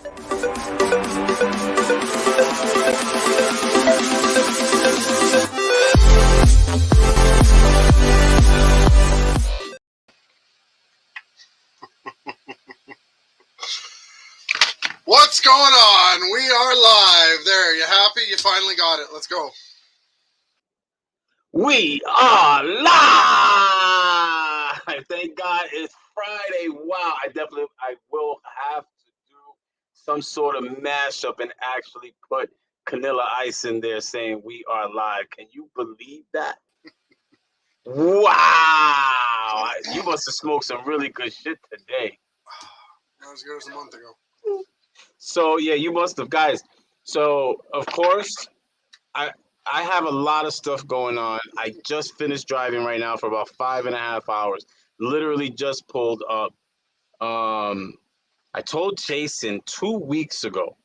What's going on? We are live. There, you happy? You finally got it. Let's go. We are live. Thank God it's Friday. Wow, I will have to do some sort of mashup and actually put Vanilla Ice in there saying we are live. Can you believe that? Wow, you must have smoked some really good shit today. Not as good as a month ago. So yeah, you must have, guys. So of course, I have a lot of stuff going on. I just finished driving right now for about 5.5 hours. Literally just pulled up. I told Jason 2 weeks ago.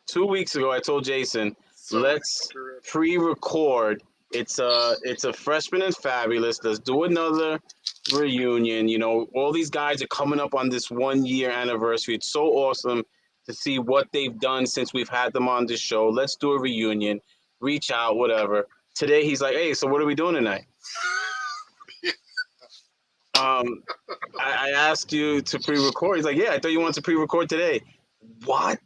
2 weeks ago, I told Jason, let's pre-record. It's a Freshman and Fabulous. Let's do another reunion. You know, all these guys are coming up on this 1 year anniversary. It's so awesome to see what they've done since we've had them on this show. Let's do a reunion, reach out, whatever. Today, he's like, hey, so what are we doing tonight? I asked you to pre-record. He's like, yeah, I thought you wanted to pre-record today. What?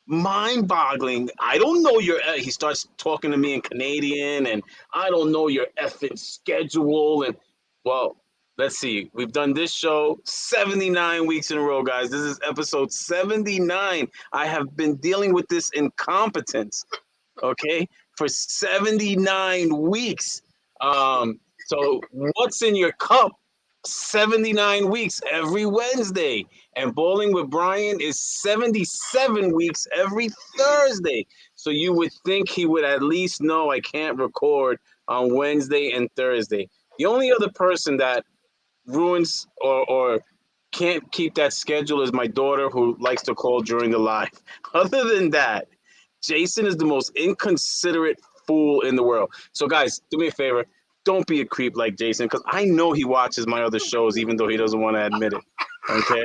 Mind-boggling. I don't know your... He starts talking to me in Canadian, and I don't know your effing schedule. And, well, let's see. We've done this show 79 weeks in a row, guys. This is episode 79. I have been dealing with this incompetence, okay, for 79 weeks. So what's in your cup? 79 weeks every Wednesday. And Bowling with Bryan is 77 weeks every Thursday. So you would think he would at least know I can't record on Wednesday and Thursday. The only other person that ruins or can't keep that schedule is my daughter, who likes to call during the live. Other than that, Jason is the most inconsiderate fool in the world. So guys, do me a favor. Don't be a creep like Jason, because I know he watches my other shows, even though he doesn't want to admit it. Okay?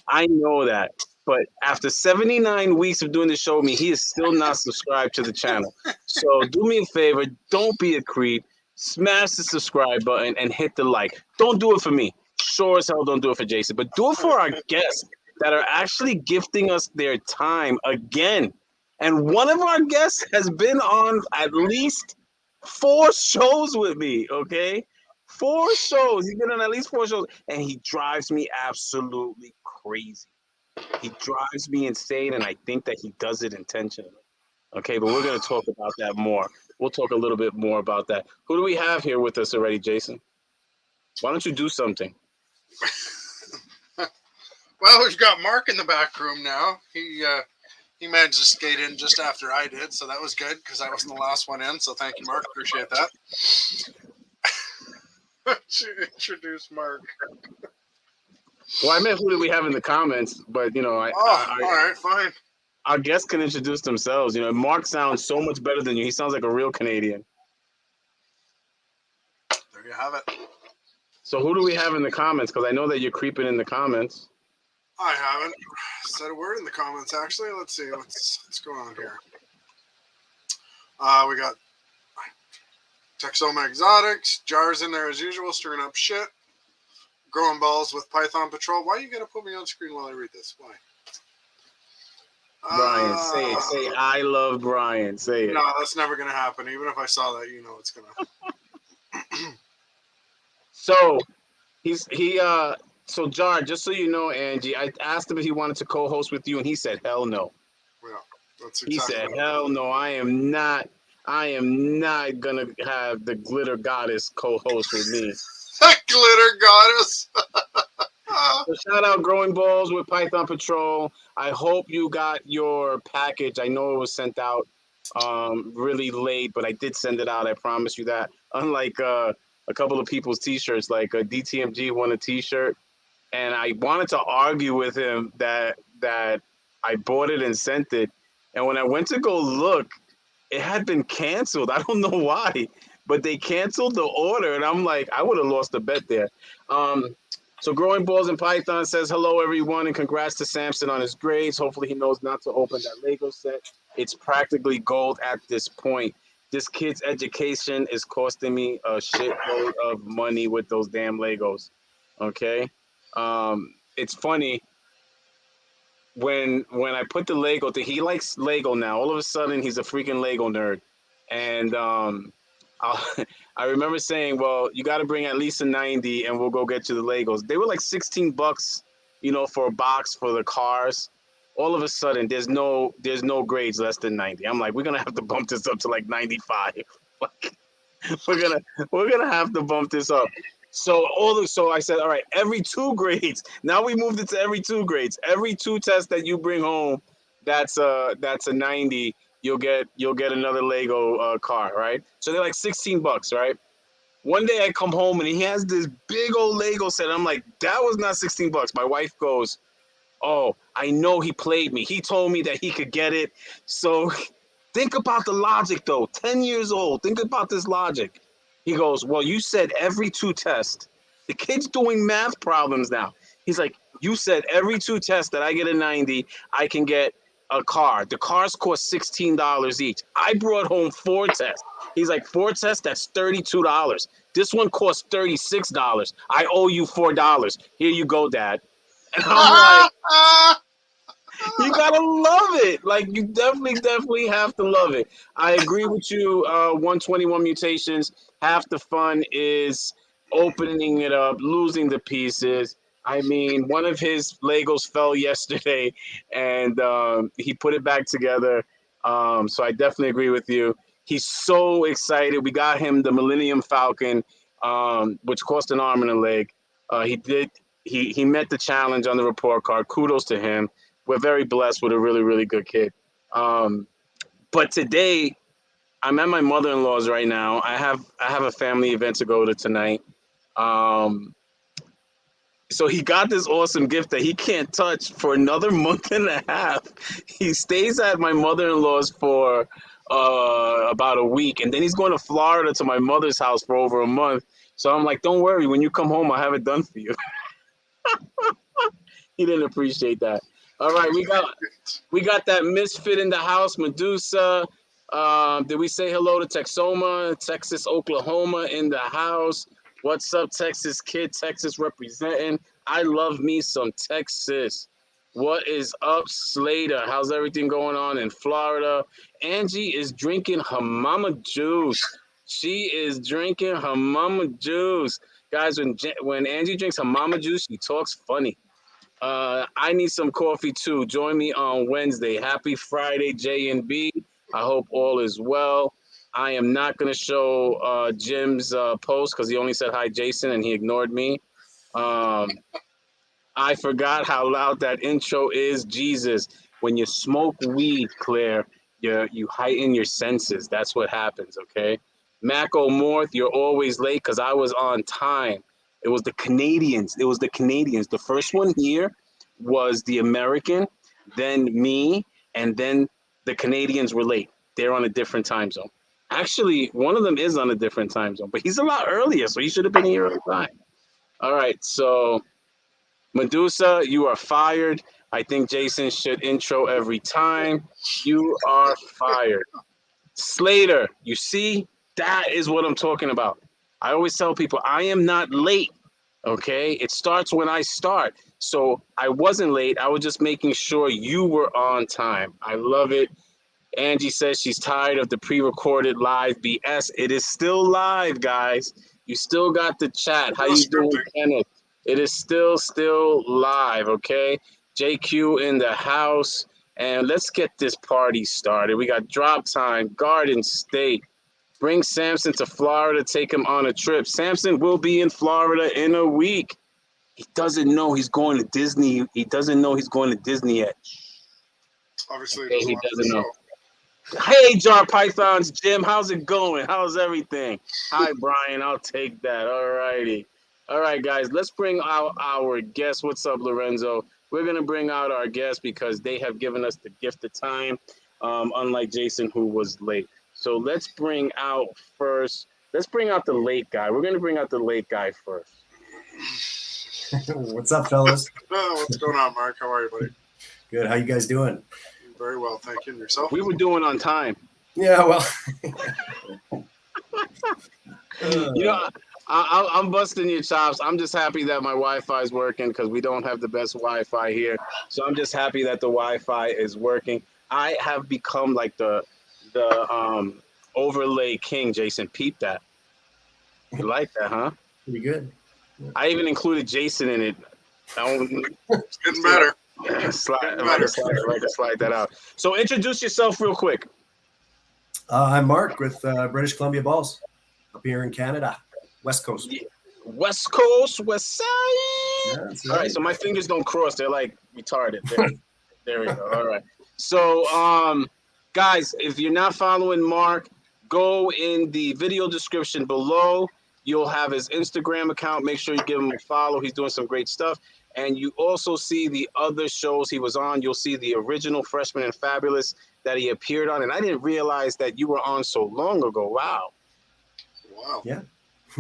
I know that. But after 79 weeks of doing the show with me, he is still not subscribed to the channel. So do me a favor. Don't be a creep. Smash the subscribe button and hit the like. Don't do it for me. Sure as hell don't do it for Jason. But do it for our guests that are actually gifting us their time again. And one of our guests has been on at least 4 shows with me, okay? 4 shows. He's been on at least 4 shows, and he drives me absolutely crazy. He drives me insane, and I think that he does it intentionally. Okay, but we're going to talk about that more. We'll talk a little bit more about that. Who do we have here with us already, Jason? Why don't you do something? Well, we've got Mark in the back room now. He managed to skate in just after I did, so that was good because I wasn't the last one in. So thank you, Mark. Appreciate that. Introduce Mark. Well, I meant who do we have in the comments, but you know, all right, fine. Our guests can introduce themselves. You know, Mark sounds so much better than you. He sounds like a real Canadian. There you have it. So who do we have in the comments? Because I know that you're creeping in the comments. I haven't said a word in the comments, actually. Let's see what's going on here. We got Texoma Exotics, Jars in there as usual, stirring up shit. Growing balls with Python Patrol. Why are you going to put me on screen while I read this? Why? Brian, say it. Say, I love Brian. Say it. No, that's never going to happen. Even if I saw that, you know it's going to. So, So, Jar, just so you know, Angie, I asked him if he wanted to co-host with you, and he said, hell no. Yeah, that's exactly. He said, hell no, I am not going to have the Glitter Goddess co-host with me. Glitter Goddess. So shout out Growing Balls with Python Patrol. I hope you got your package. I know it was sent out really late, but I did send it out. I promise you that. Unlike a couple of people's T-shirts, like DTMG won a T-shirt, and I wanted to argue with him that I bought it and sent it, and when I went to go look, it had been canceled. I don't know why, but they canceled the order, and I'm like, I would have lost the bet there. So Growing Balls and Python says hello everyone and congrats to Samson on his grades. Hopefully he knows not to open that Lego set. It's practically gold at this point. This kid's education is costing me a shitload of money with those damn Legos. Okay, it's funny when I put the Lego thing. He likes Lego now. All of a sudden, he's a freaking Lego nerd, and I, I remember saying, "Well, you got to bring at least a 90, and we'll go get you the Legos." They were like $16, for a box for the cars. All of a sudden, there's no grades less than 90. I'm like, we're gonna have to bump this up to like 95. Like, we're gonna have to bump this up. So I said, all right, every 2 grades. Now we moved it to every 2 grades. Every 2 tests that you bring home, that's a 90. You'll get another Lego car, right? So they're like $16, right? One day I come home and he has this big old Lego set. I'm like, that was not $16. My wife goes, oh, I know he played me. He told me that he could get it. So think about the logic, though. 10 years old. Think about this logic. He goes, well, you said every 2 tests. The kid's doing math problems now. He's like, you said every 2 tests that I get a 90, I can get a car. The cars cost $16 each. I brought home 4 tests. He's like, 4 tests, that's $32. This one costs $36. I owe you $4. Here you go, Dad. And I'm like, you gotta love it. Like you definitely have to love it. I agree with you. 121 mutations. Half the fun is opening it up, losing the pieces. I mean, one of his Legos fell yesterday, and he put it back together. So I definitely agree with you. He's so excited. We got him the Millennium Falcon, which cost an arm and a leg. He did. He met the challenge on the report card. Kudos to him. We're very blessed with a really, really good kid. But today, I'm at my mother-in-law's right now. I have a family event to go to tonight. So he got this awesome gift that he can't touch for another month and a half. He stays at my mother-in-law's for about a week, and then he's going to Florida to my mother's house for over a month. So I'm like, don't worry, when you come home, I'll have it done for you. He didn't appreciate that. All right, we got that misfit in the house, Medusa. Did we say hello to Texoma, Texas, Oklahoma in the house? What's up, Texas kid? Texas representing. I love me some Texas. What is up, Slater? How's everything going on in Florida? Angie is drinking her mama juice. She is drinking her mama juice. Guys, when Angie drinks her mama juice, she talks funny. I need some coffee too. Join me on Wednesday. Happy Friday, J and B. I hope all is well. I am not going to show Jim's post because he only said hi, Jason, and he ignored me. I forgot how loud that intro is. Jesus, when you smoke weed, Claire, you heighten your senses. That's what happens, okay? Mac O'Morth, you're always late because I was on time. It was the Canadians. The first one here was the American, then me, and then the Canadians were late. They're on a different time zone. Actually, one of them is on a different time zone, but he's a lot earlier, so he should have been here on time. All right, so Medusa, you are fired. I think Jason should intro every time. You are fired. Slater, you see, that is what I'm talking about. I always tell people I am not late. Okay, it starts when I start. So I wasn't late. I was just making sure you were on time. I love it. Angie says she's tired of the pre-recorded live BS. It is still live, guys. You still got the chat. How you doing, Kenneth? It is still live, okay? JQ in the house. And let's get this party started. We got Drop Time, Garden State. Bring Samson to Florida, take him on a trip. Samson will be in Florida in a week. He doesn't know he's going to Disney. He doesn't know he's going to Disney yet. Obviously, Okay, he doesn't know. Hey, Jar Pythons, Jim, how's it going? How's everything? Hi, Bryan, I'll take that. All righty. All right, guys, let's bring out our guest. What's up, Lorenzo? We're going to bring out our guest because they have given us the gift of time, unlike Jason, who was late. So let's bring out the late guy. We're going to bring out the late guy first. What's up, fellas? What's going on, Mark? How are you, buddy? Good. How you guys doing? Very well, thank you. And yourself? We were doing on time. Yeah, well. You know, I'm busting your chops. I'm just happy that my Wi-Fi is working because we don't have the best Wi-Fi here. So I'm just happy that the Wi-Fi is working. I have become like the overlay king, Jason. Peep that. You like that, huh? Pretty good. I even included Jason in it. It's getting better. Slide that out. So introduce yourself real quick. I'm Mark with British Columbia Balls up here in Canada, West Coast. Yeah. West Coast, West Side. Yeah, that's All right, so my fingers don't cross. They're like retarded. There we go. All right. So, guys, if you're not following Mark, go in the video description below. You'll have his Instagram account. Make sure you give him a follow. He's doing some great stuff. And you also see the other shows he was on. You'll see the original Freshman and Fabulous that he appeared on. And I didn't realize that you were on so long ago. Wow. Yeah.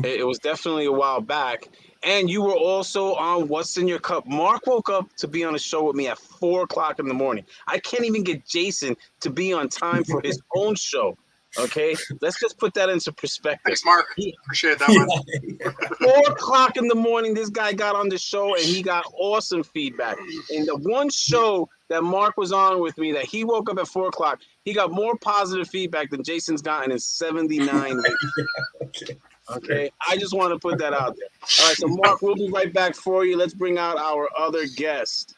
It was definitely a while back. And you were also on What's in Your Cup. Mark woke up to be on a show with me at 4 o'clock in the morning. I can't even get Jason to be on time for his own show. Okay, let's just put that into perspective. Thanks, Mark. Appreciate that much. 4 o'clock in the morning, this guy got on the show and he got awesome feedback. And the one show that Mark was on with me, that he woke up at 4 o'clock, he got more positive feedback than Jason's gotten in 79 weeks. Okay, I just want to put that out there. All right, so Mark, we'll be right back for you. Let's bring out our other guest.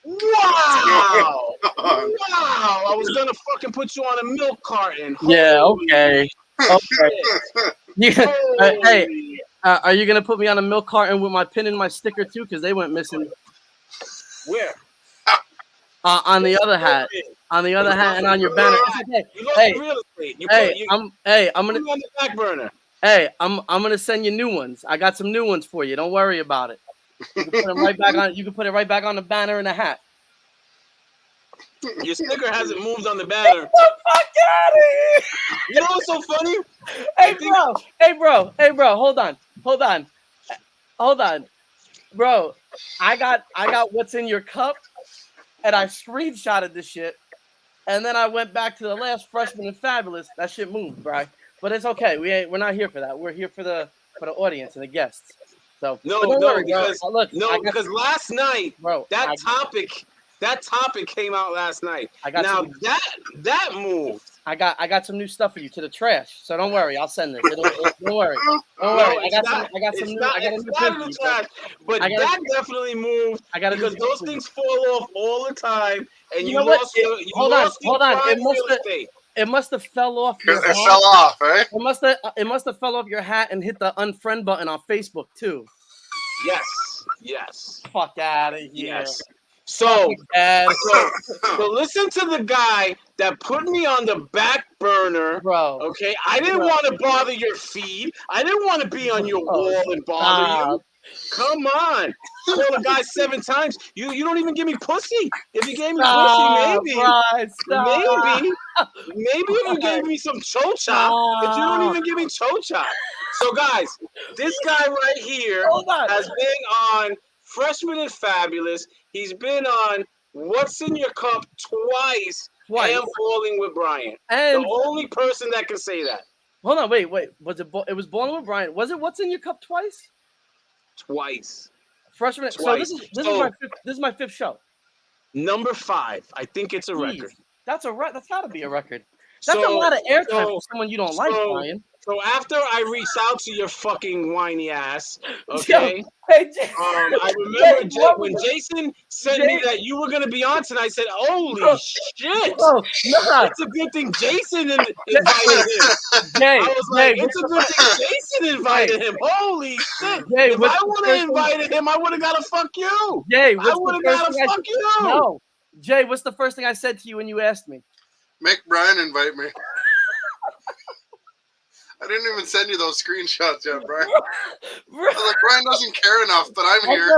Wow! Wow! I was gonna fucking put you on a milk carton. Yeah. Holy Okay. Okay. Hey, are you gonna put me on a milk carton with my pin and my sticker too? Because they went missing. Where? On the other hat. On the other hat and on your banner. You lost Hey, real estate. I'm gonna put me on the back burner. Hey, I'm gonna send you new ones. I got some new ones for you. Don't worry about it. You can put them right back on. You can put it right back on the banner and the hat. Your sticker hasn't moved on the banner. Get the fuck out of here! You know what's so funny? Hey, bro. Hold on, bro. I got What's in Your Cup, and I screenshotted this shit, and then I went back to the last Freshman and Fabulous. That shit moved, bro. But it's okay. We're not here for that. We're here for the audience and the guests. So because last night, bro, that topic came out last night. That moved. I got some new stuff for you to the trash. So don't worry, I'll send this. Don't worry. I got some new trash, but that definitely moved because those things fall off all the time, and you lost. Hold on. It must have fell off your hat. It fell off, eh? It must have fell off your hat and hit the unfriend button on Facebook too. Yes. Fuck out of here. Yes. So listen to the guy that put me on the back burner, bro. Okay, I didn't want to bother your feed. I didn't want to be on your wall and bother you. Come on, call the guy 7 times. You don't even give me pussy. If you gave me pussy, maybe if you gave me some chocha, but you don't even give me chocha. So guys, this guy right here has been on Freshman and Fabulous. He's been on What's in Your Cup twice. And Bowling with Bryan. And the only person that can say that. Hold on, wait. Was it was Bowling with Bryan? Was it What's in Your Cup twice? Twice. Freshman. Twice. So this is my 5th show. Number 5. I think it's a record. That's gotta be a record. That's a lot of airtime for someone you don't like, Bryan. So after I reached out to your fucking whiny ass, okay? I remember when Jason sent me that you were gonna be on tonight. I said, "Holy shit! It's a good thing Jason invited him." I was like, "It's a good thing Jason invited him." Holy shit! If I would have invited him, I would have got to fuck you. I would have got to fuck you. No, Jay. What's the first thing I said to you when you asked me? Make Bryan invite me. I didn't even send you those screenshots yet, Bryan. I was like, Bryan doesn't care enough that I'm here.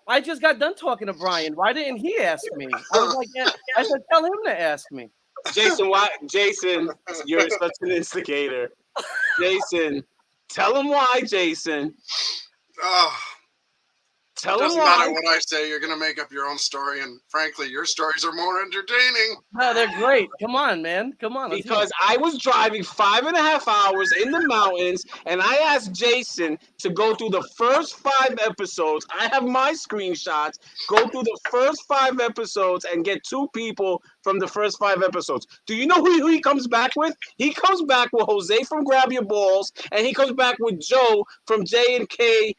I just got done talking to Bryan. Why didn't he ask me? I was like, I said, tell him to ask me. Jason, why? Jason, you're such an instigator. Jason, Tell him why, Jason. Oh, Tell it him doesn't why. matter what I say. You're going to make up your own story. And frankly, your stories are more entertaining. No, they're great. Come on, man. Come on. Let's hear Because I was driving 5.5 hours in the mountains, and I asked Jason to go through the first 5 episodes. I have my screenshots. Go through the first 5 episodes and get 2 people from the first 5 episodes. Do you know who he comes back with? He comes back with Jose from Grab Your Balls, and he comes back with Joe from J&K.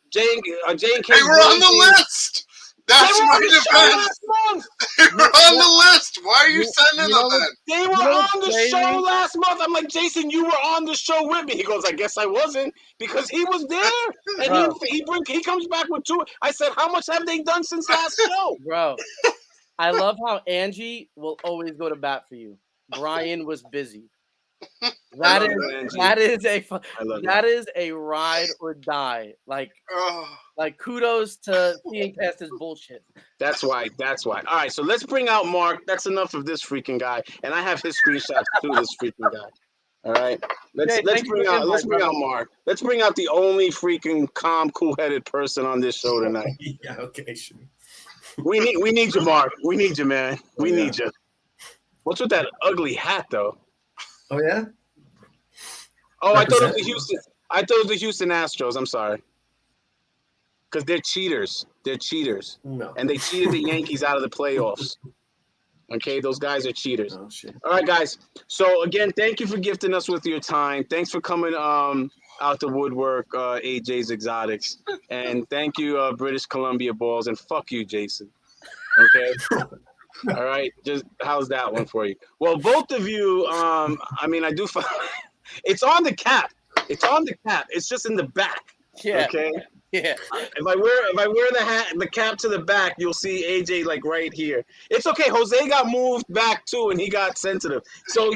J&K. They were on the list. That's my defense. They were on the list. Why are you sending them then? They were on the show last month. I'm like, Jason, you were on the show with me. He goes, I guess I wasn't, because he was there. And he comes back with 2. I said, how much have they done since last show? Bro, I love how Angie will always go to bat for you. Bryan was busy. That is a ride or die. Like kudos to seeing past his bullshit. That's why. All right, so let's bring out Mark. That's enough of this freaking guy, and I have his screenshots too. This freaking guy. All right, let's bring out Mark. Let's bring out the only freaking calm, cool-headed person on this show tonight. Yeah, okay, sure. We need you, Mark. We need you, man. We need you. What's with that ugly hat, though? Oh yeah. Oh, I thought it was the Houston. I thought it was the Houston Astros. I'm sorry. Because they're cheaters. They're cheaters. No. And they cheated the Yankees out of the playoffs. Okay, those guys are cheaters. Oh shit. All right, guys. So again, thank you for gifting us with your time. Thanks for coming out the woodwork, AJ's Exotics, and thank you, British Columbia Balls, and fuck you, Jason. Okay. All right, just how's that one for you? Well, both of you, I mean, I do find it's on the cap. It's on the cap. It's just in the back. Yeah. Okay. Yeah. If I wear the cap to the back, you'll see AJ like right here. It's okay. Jose got moved back too, and he got sensitive. So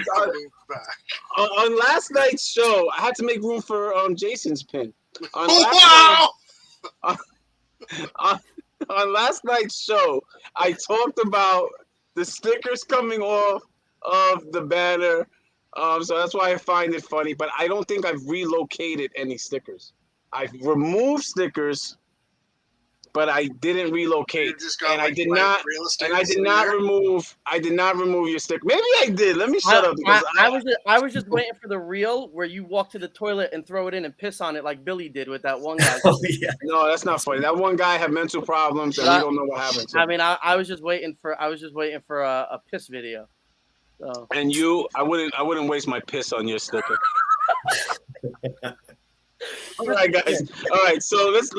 on last night's show, I had to make room for Jason's pin. On last night's show, I talked about the stickers coming off of the banner. So that's why I find it funny. But I don't think I've relocated any stickers. I've removed stickers, but I didn't relocate. And I did not remove your sticker. Maybe I did. Let me shut up. I was just waiting for the reel where you walk to the toilet and throw it in and piss on it like Billy did with that one guy. Oh, yeah. No, that's not funny. That one guy had mental problems, and we don't know what happened to him. I mean, I was just waiting for a piss video. So. And I wouldn't waste my piss on your sticker. All right, guys. All right, so let's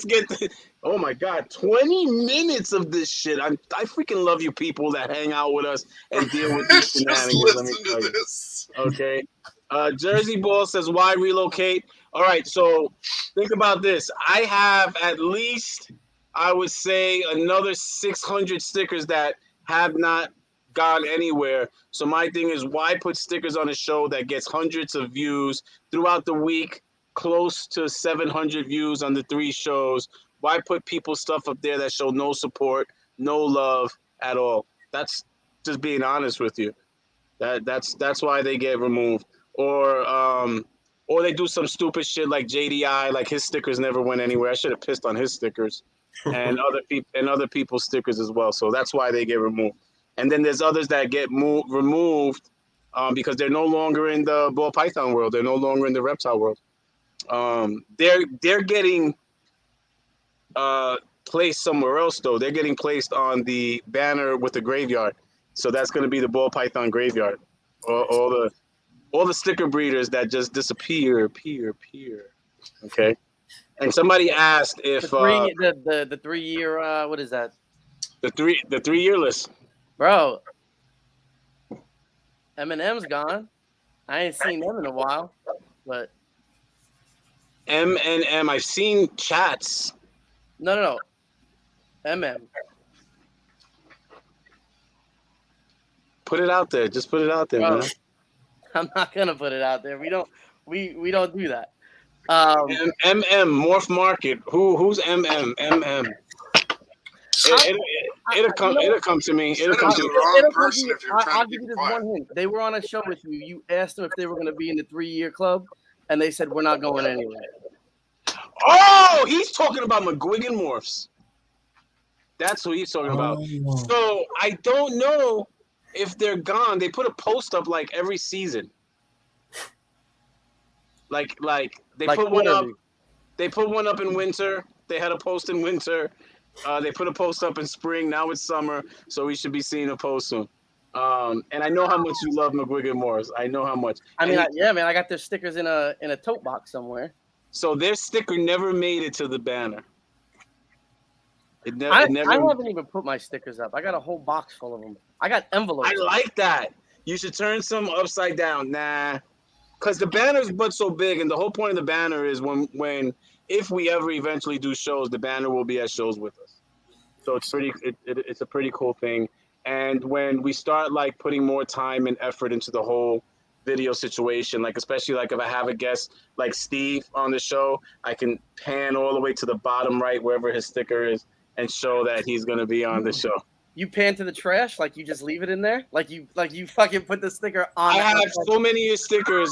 get to, oh my God, 20 minutes of this shit. I freaking love you people that hang out with us and deal with these shenanigans. Let me tell you. Okay. Jersey Ball says, why relocate? All right, so think about this. I have at least, I would say, another 600 stickers that have not gone anywhere. So my thing is, why put stickers on a show that gets hundreds of views throughout the week? Close to 700 views on the 3 shows. Why put people's stuff up there that show no support, no love at all? That's just being honest with you. That's why they get removed. Or they do some stupid shit like JDI, like his stickers never went anywhere. I should have pissed on his stickers and other people's stickers as well. So that's why they get removed. And then there's others that get removed because they're no longer in the ball python world. They're no longer in the reptile world. They're getting placed somewhere else though. They're getting placed on the banner with the graveyard. So that's going to be the ball python graveyard. All the sticker breeders that just disappear. Okay. And somebody asked if the 3-year what is that? The 3-year list. Bro, Eminem's gone. I ain't seen them in a while, but M&M, I've seen chats. No. MM. Put it out there. Just put it out there, Bro, man. I'm not gonna put it out there. We don't do that. MM Morph Market. Who's MM? MM. It'll come to me. It'll come to me. I'll give you this one hint. They were on a show with you. You asked them if they were going to be in the 3-year club. and they said we're not going anywhere. Oh, he's talking about McGuigan morphs. That's who he's talking about. Oh. So I don't know if they're gone. They put a post up like every season. Like they Like put one up. literally. They put one up in winter. They had a post in winter. They put a post up in spring. Now it's summer, so we should be seeing a post soon. And I know how much you love McGuigan Morris. I know how much. I mean, And yeah, man, I got their stickers in a tote box somewhere. so their sticker never made it to the banner. It never. I haven't even put my stickers up. I got a whole box full of them. I got envelopes. I like that. You should turn some upside down. Nah, because the banner's but so big, and the whole point of the banner is when if we ever eventually do shows, the banner will be at shows with us. So it's pretty. It's a pretty cool thing. And when we start like putting more time and effort into the whole video situation, like especially like if I have a guest like Steve on the show, I can pan all the way to the bottom right wherever his sticker is and show that he's gonna be on the show. You pan to the trash, like you just leave it in there, like you fucking put the sticker on. I have so many of your stickers.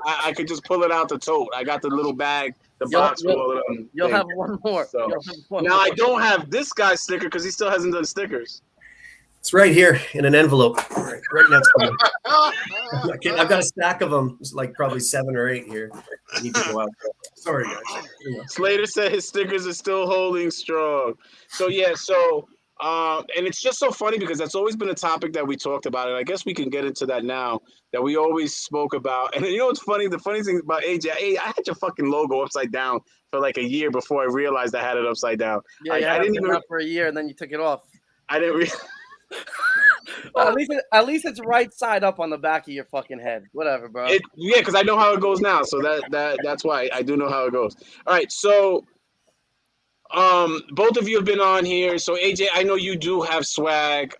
I could just pull it out the tote. I got the little bag, the box with all of them. You'll have one more. So, You'll have one now more. I don't have this guy's sticker because he still hasn't done stickers. It's right here in an envelope, right next to me. I've got a stack of them. It's like probably 7 or 8 here. I need to go out. Sorry, guys. Slater said his stickers are still holding strong. So yeah, and it's just so funny because that's always been a topic that we talked about, and I guess we can get into that now. That we always spoke about, and you know what's funny? The funny thing about AJ, I had your fucking logo upside down for like a year before I realized I had it upside down. Yeah, I didn't even for a year, and then you took it off. I didn't. Well, at least it's right side up on the back of your fucking head. Whatever, bro. Yeah, because I know how it goes now, so that's why I do know how it goes. All right, so both of you have been on here. So AJ, I know you do have swag.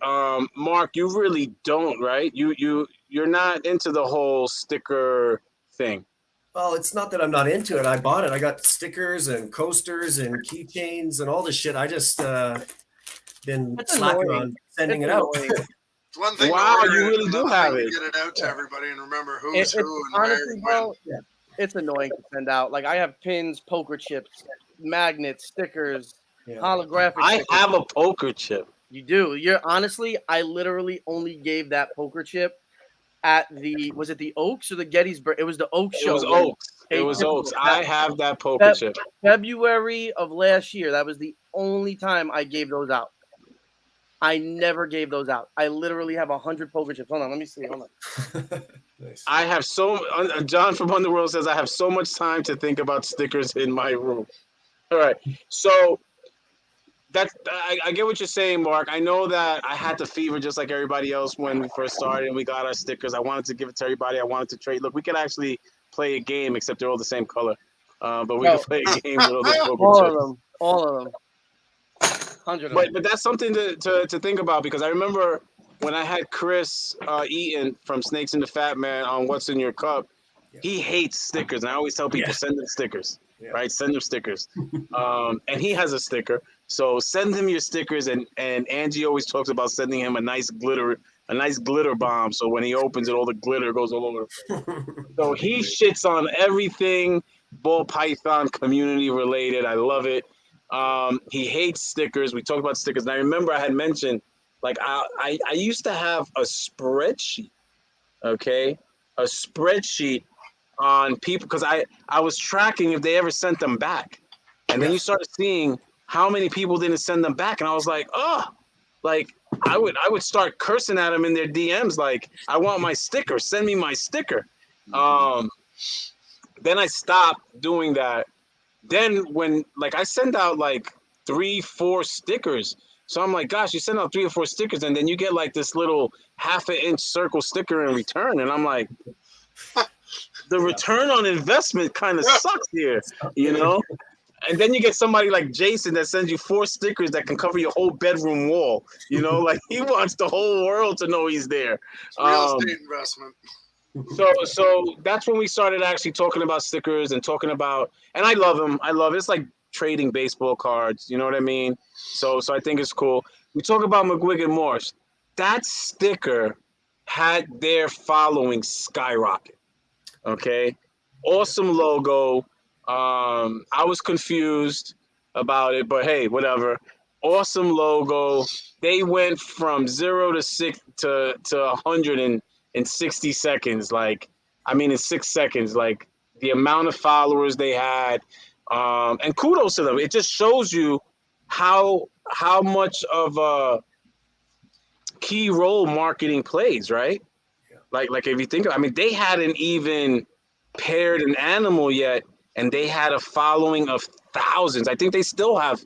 Mark, you really don't, right? You're not into the whole sticker thing. Well, it's not that I'm not into it. I bought it. I got stickers and coasters and keychains and all this shit. I just been That's slacking annoying. on sending It's it out. annoying. It's one thing. Wow, to order you it, really another do have thing it. to get it out to everybody and remember who's It's who and where honestly, and bro, when. it's annoying to send out. Like I have pins, poker chips, magnets, stickers, holographic. I stickers. have a poker chip. You do. You're honestly, I literally only gave that poker chip at was it the Oaks or the Gettysburg? It was the Oaks show. It was Oaks. It Hey, was Jim, Oaks. I have that poker chip. February of last year. That was the only time I gave those out. I never gave those out. I literally have 100 poker chips. Hold on, let me see. Hold on. Nice. I have John from Underworld says I have so much time to think about stickers in my room. All right, so I get what you're saying, Mark. I know that I had the fever just like everybody else when we first started and we got our stickers. I wanted to give it to everybody. I wanted to trade. Look, we could actually play a game, except they're all the same color. But we could play a game with all the poker chips. All of them. 100 of them. But that's something to think about because I remember when I had Chris Eaton from Snakes and the Fat Man on What's in Your Cup, he hates stickers. And I always tell people, send him stickers, right? Send him stickers. And he has a sticker. So send him your stickers. And Angie always talks about sending him a nice glitter bomb. So when he opens it, all the glitter goes all over. So he shits on everything ball python community related. I love it. He hates stickers. We talked about stickers. And I remember I had mentioned, like, I used to have a spreadsheet, okay? A spreadsheet on people, because I was tracking if they ever sent them back. And then you started seeing how many people didn't send them back. And I was like, oh, like, I would start cursing at them in their DMs, like, I want my sticker. Send me my sticker. Then I stopped doing that. Then when, like, I send out like 3-4 stickers. So I'm like, gosh, you send out 3 or 4 stickers and then you get like this little half-inch circle sticker in return. And I'm like, the return on investment kind of sucks here, you know? And then you get somebody like Jason that sends you 4 stickers that can cover your whole bedroom wall. You know, like he wants the whole world to know he's there. It's real estate investment. So that's when we started actually talking about stickers and talking about, and I love them. I love it. It's like trading baseball cards. You know what I mean? So I think it's cool. We talk about McGuigan Morse. That sticker had their following skyrocket. Okay. Awesome logo. I was confused about it, but hey, whatever. Awesome logo. They went from 0 to 160 seconds. Like, I mean, in 6 seconds. Like the amount of followers they had, and kudos to them. It just shows you how much of a key role marketing plays, right? Yeah. Like if you think, I mean, they hadn't even paired an animal yet, and they had a following of thousands. I think they still have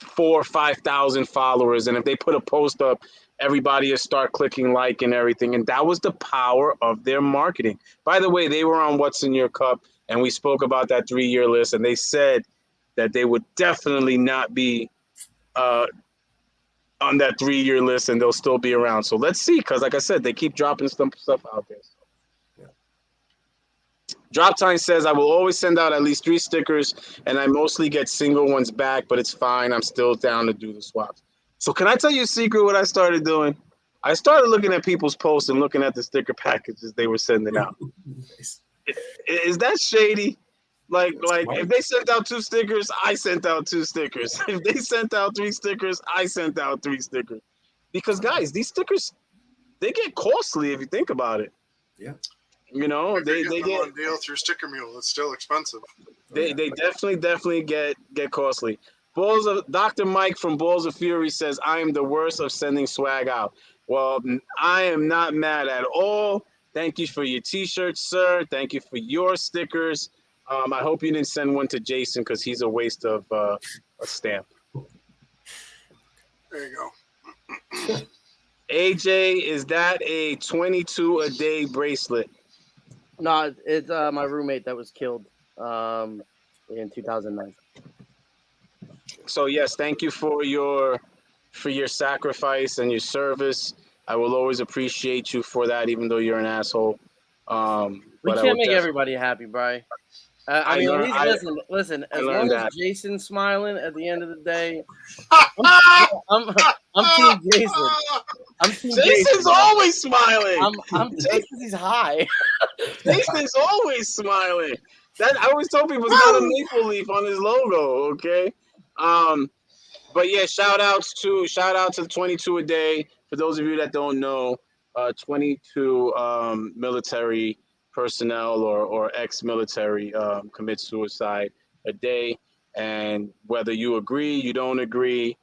4 or 5,000 followers, and if they put a post up, everybody will start clicking like and everything. And that was the power of their marketing. By the way, they were on What's in Your Cup, and we spoke about that 3-year list, and they said that they would definitely not be on that 3-year list, and they'll still be around. So let's see, because like I said, they keep dropping stuff out there. Yeah. Drop Time says, I will always send out at least 3 stickers, and I mostly get single ones back, but it's fine. I'm still down to do the swaps. So can I tell you a secret what I started doing? I started looking at people's posts and looking at the sticker packages they were sending out. Nice. Is that shady? Like smart. if they sent out 2 stickers, I sent out 2 stickers. If they sent out 3 stickers, I sent out 3 stickers. Because guys, these stickers, they get costly if you think about it. Yeah. You know, they get them get on deal through Sticker Mule. It's still expensive. they definitely get costly. Balls of Dr. Mike from Balls of Fury says, I am the worst of sending swag out. Well, I am not mad at all. Thank you for your t-shirts, sir. Thank you for your stickers. I hope you didn't send one to Jason because he's a waste of a stamp. There you go. AJ, is that a 22 a day bracelet? No, it's my roommate that was killed in 2009. So yes, thank you for your sacrifice and your service. I will always appreciate you for that, even though you're an asshole. We But can't make everybody happy, Brian. I mean, learned- at least listen. As learned long as that. Jason's smiling at the end of the day, I'm Team Jason. I'm Team Jason's Jason. always smiling. I'm Jason's. He's high. Jason's always smiling. That I always tell people it's not a maple leaf on his logo, okay? But yeah, shout out to the 22 a day. For those of you that don't know, 22 military personnel or ex-military commit suicide a day, and whether you agree, you don't agree,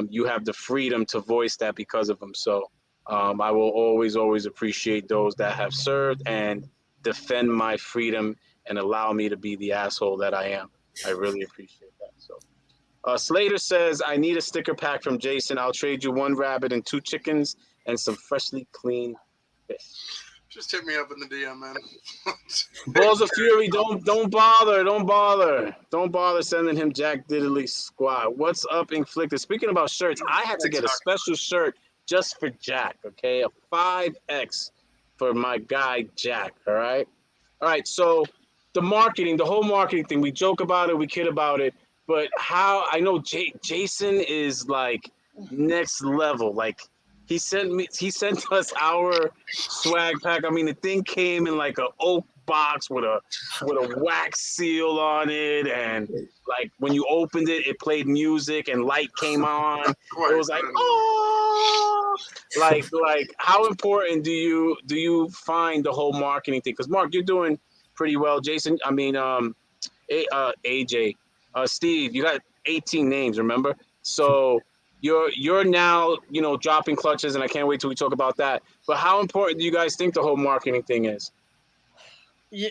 you have the freedom to voice that because of them. So I will always appreciate those that have served and defend my freedom and allow me to be the asshole that I am. I really appreciate that. So Slater says, I need a sticker pack from Jason. I'll trade you 1 rabbit and 2 chickens and some freshly cleaned fish. Just hit me up in the DM, man. Balls of Fury, don't bother sending him Jack Diddley squad. What's up, Inflicted? Speaking about shirts, I had to get a special shirt just for Jack, okay? A 5X for my guy Jack, all right? So the whole marketing thing, we joke about it, we kid about it, but how I know Jason is like next level. Like he sent us our swag pack. I mean, the thing came in like an oak box with a wax seal on it, and like when you opened it, it played music and light came on. It was like, oh, like how important do you find the whole marketing thing? Because Mark, you're doing pretty well. Jason, I mean, AJ, Steve, you got 18 names, remember? So you're now, dropping clutches, and I can't wait till we talk about that. But how important do you guys think the whole marketing thing is? Yeah.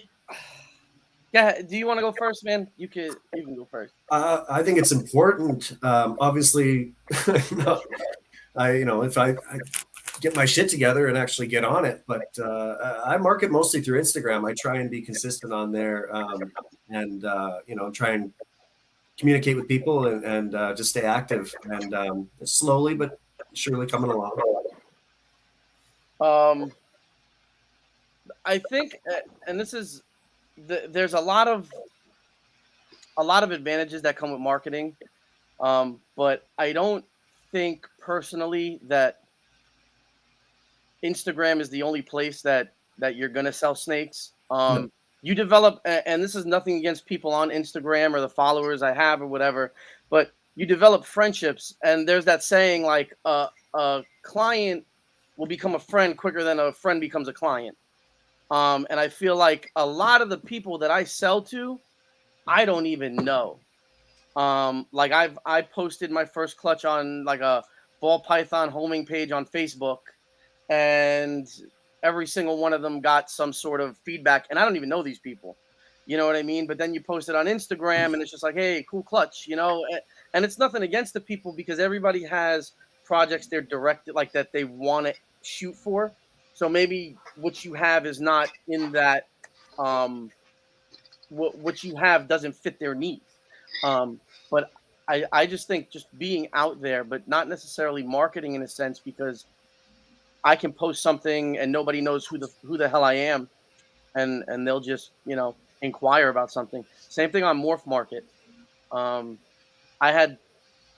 Do you want to go first, man? You can go first. I think it's important. Obviously, if I get my shit together and actually get on it, but I market mostly through Instagram. I try and be consistent on there, and try and communicate with people and just stay active, and slowly but surely coming along. I think, and this is, there's a lot of advantages that come with marketing, but I don't think personally that Instagram is the only place that you're gonna sell snakes. No. you develop, and this is nothing against people on Instagram or the followers I have or whatever, but you develop friendships, and there's that saying like a client will become a friend quicker than a friend becomes a client. And I feel like a lot of the people that I sell to, I don't even know. Like I posted my first clutch on like a ball python homing page on Facebook, and every single one of them got some sort of feedback, and I don't even know these people. You know what I mean? But then you post it on Instagram, and it's just like, hey, cool clutch, you know. And it's nothing against the people because everybody has projects they're directed like that they want to shoot for. So maybe what you have is not in that. What you have doesn't fit their needs. But I just think just being out there, but not necessarily marketing in a sense, because I can post something and nobody knows who the hell I am, and they'll just inquire about something. Same thing on Morph Market. I had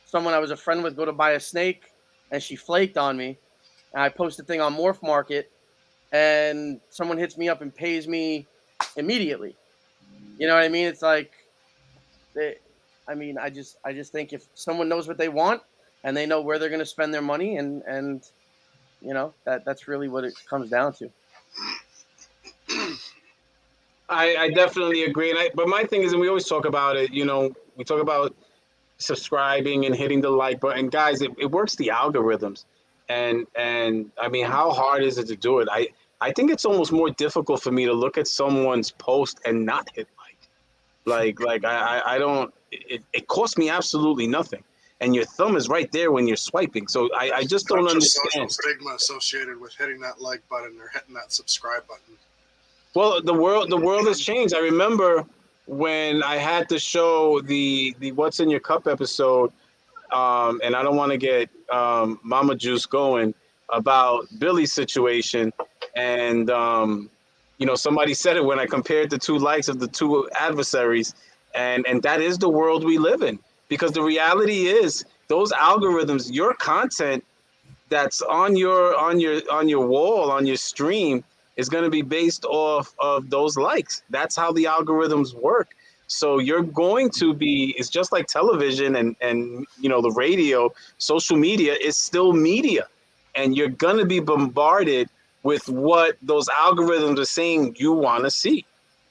someone I was a friend with go to buy a snake, and she flaked on me. And I posted a thing on Morph Market, and someone hits me up and pays me immediately. You know what I mean? It's like, I just think if someone knows what they want and they know where they're going to spend their money, and that's really what it comes down to. I definitely agree. But my thing is, and we always talk about it, we talk about subscribing and hitting the like button. Guys, it works the algorithms. And I mean, how hard is it to do it? I think it's almost more difficult for me to look at someone's post and not hit like. I don't, it costs me absolutely nothing. And your thumb is right there when you're swiping. So I just don't understand. Social stigma associated with hitting that like button or hitting that subscribe button. Well, the world has changed. I remember when I had to show the What's in Your Cup episode, and I don't want to get Mama Juice going about Billy's situation, and somebody said it when I compared the two likes of the two adversaries, and that is the world we live in, because the reality is those algorithms, your content that's on your wall, on your stream, is going to be based off of those likes. That's how the algorithms work. So you're going to be, it's just like television and the radio, social media is still media. And you're going to be bombarded with what those algorithms are saying you want to see.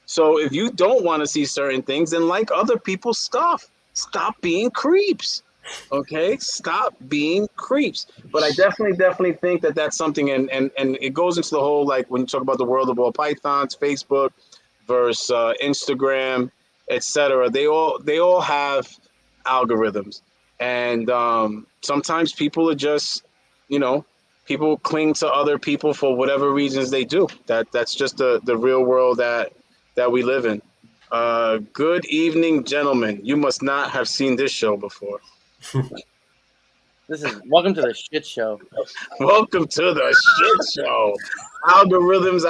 So if you don't want to see certain things, then like other people's stuff. Stop being creeps. Okay, stop being creeps. But I definitely think that that's something, and it goes into the whole, like when you talk about the world of all pythons, Facebook versus Instagram, etc. They all have algorithms, and sometimes people are just, people cling to other people for whatever reasons they do. That's just the real world that we live in. Good evening, gentlemen. You must not have seen this show before. Welcome to the shit show. Welcome to the shit show. Algorithms.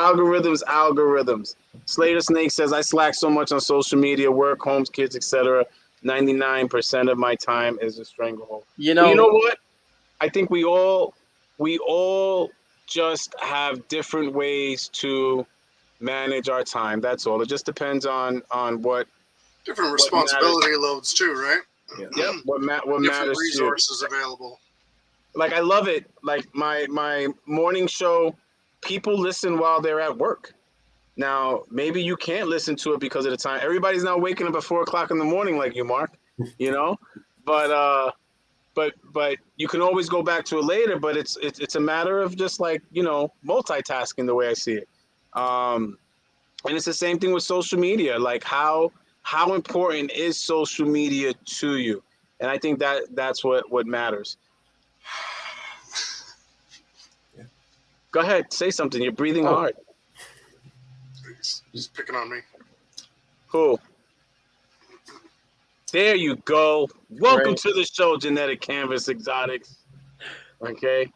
Slater Snake says, I slack so much on social media, work, homes, kids, etc. 99% of my time is a stranglehold. You know what? I think we all just have different ways to manage our time. That's all. It just depends on what different responsibility loads too, right? Yeah. What matters. Resources available. Like, I love it. Like my morning show, people listen while they're at work. Now, maybe you can't listen to it because of the time. Everybody's not waking up at 4:00 in the morning like you, Mark. But you can always go back to it later. But it's a matter of just like multitasking, the way I see it. And it's the same thing with social media. Like how important is social media to you? And I think that's what matters. Yeah. Go ahead, say something. You're breathing hard. He's picking on me. Who? There you go. Welcome Right. to the show, Genetic Canvas Exotics. Okay.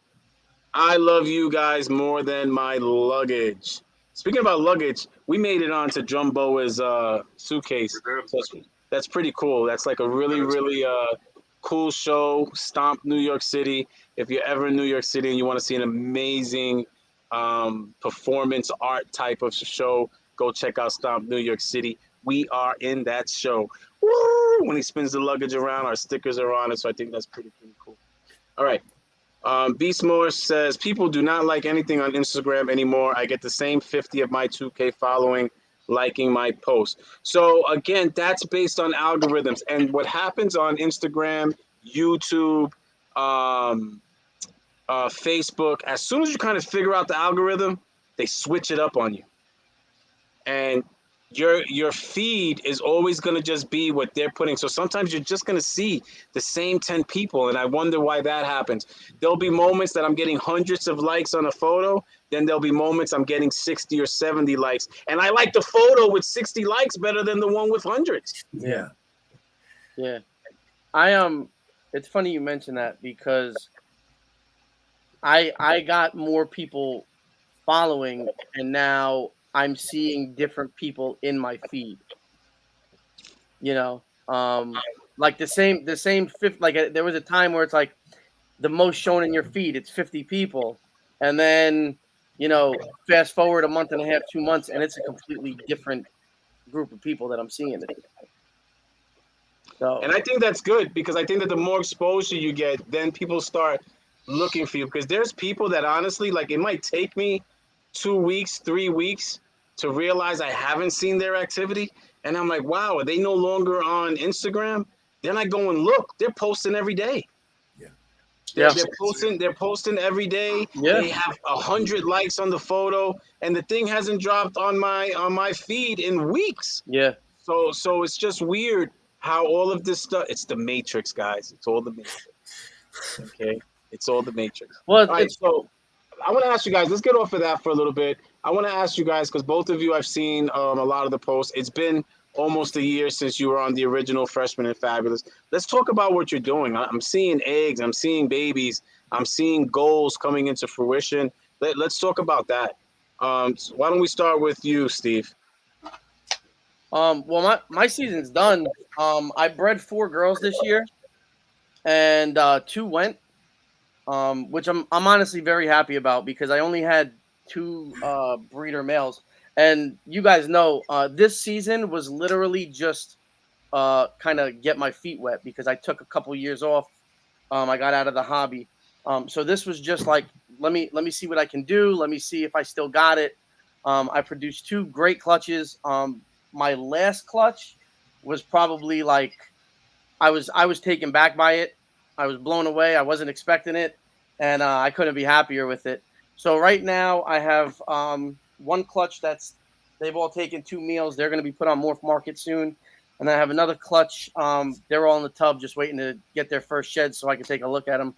I love you guys more than my luggage. Speaking about luggage, we made it onto Jumbo's suitcase. So that's pretty cool. That's like a really, really cool show. Stomp New York City. If you're ever in New York City and you want to see an amazing performance art type of show, Go check out Stomp New York City. We are in that show. Woo! When he spins the luggage around, our stickers are on it, so I think that's pretty cool. All right. Beast Morris says, people do not like anything on Instagram anymore. I get the same 50 of my 2K following liking my post. So again, that's based on algorithms. And what happens on Instagram, YouTube, Facebook, as soon as you kind of figure out the algorithm, they switch it up on you. And your feed is always going to just be what they're putting. So sometimes you're just going to see the same 10 people. And I wonder why that happens. There'll be moments that I'm getting hundreds of likes on a photo. Then there'll be moments I'm getting 60 or 70 likes. And I like the photo with 60 likes better than the one with hundreds. Yeah. Yeah. It's funny you mention that because I got more people following, and now I'm seeing different people in my feed. Like the same 50, like there was a time where it's like the most shown in your feed, it's 50 people, and then fast forward a month and a half, 2 months, and it's a completely different group of people that I'm seeing it. So, and I think that's good because I think that the more exposure you get, then people start looking for you. Because there's people that honestly, like, it might take me 2 weeks, 3 weeks to realize I haven't seen their activity. And I'm like, wow, are they no longer on Instagram? Then I go and look. They're posting every day. Yeah. They're posting every day. Yeah. They have 100 likes on the photo, and the thing hasn't dropped on my feed in weeks. Yeah. So it's just weird how all of this stuff, it's the Matrix, guys. It's all the Matrix. Okay? It's all the Matrix. Well, All right, so I want to ask you guys, let's get off of that for a little bit. I want to ask you guys, because both of you, I've seen a lot of the posts. It's been almost a year since you were on the original Freshman and Fabulous. Let's talk about what you're doing. I'm seeing eggs. I'm seeing babies. I'm seeing goals coming into fruition. Let's talk about that. So why don't we start with you, Steve? Well, my season's done. I bred 4 girls this year, and 2 went, which I'm honestly very happy about because I only had 2 breeder males. And you guys know this season was literally just kind of get my feet wet because I took a couple years off. I got out of the hobby. So this was just like, let me see what I can do. Let me see if I still got it. I produced 2 great clutches. My last clutch was probably like, I was taken back by it. I was blown away. I wasn't expecting it, and I couldn't be happier with it. So right now I have 1 clutch they've all taken 2 meals. They're going to be put on Morph Market soon. And then I have another clutch. They're all in the tub just waiting to get their first shed so I can take a look at them.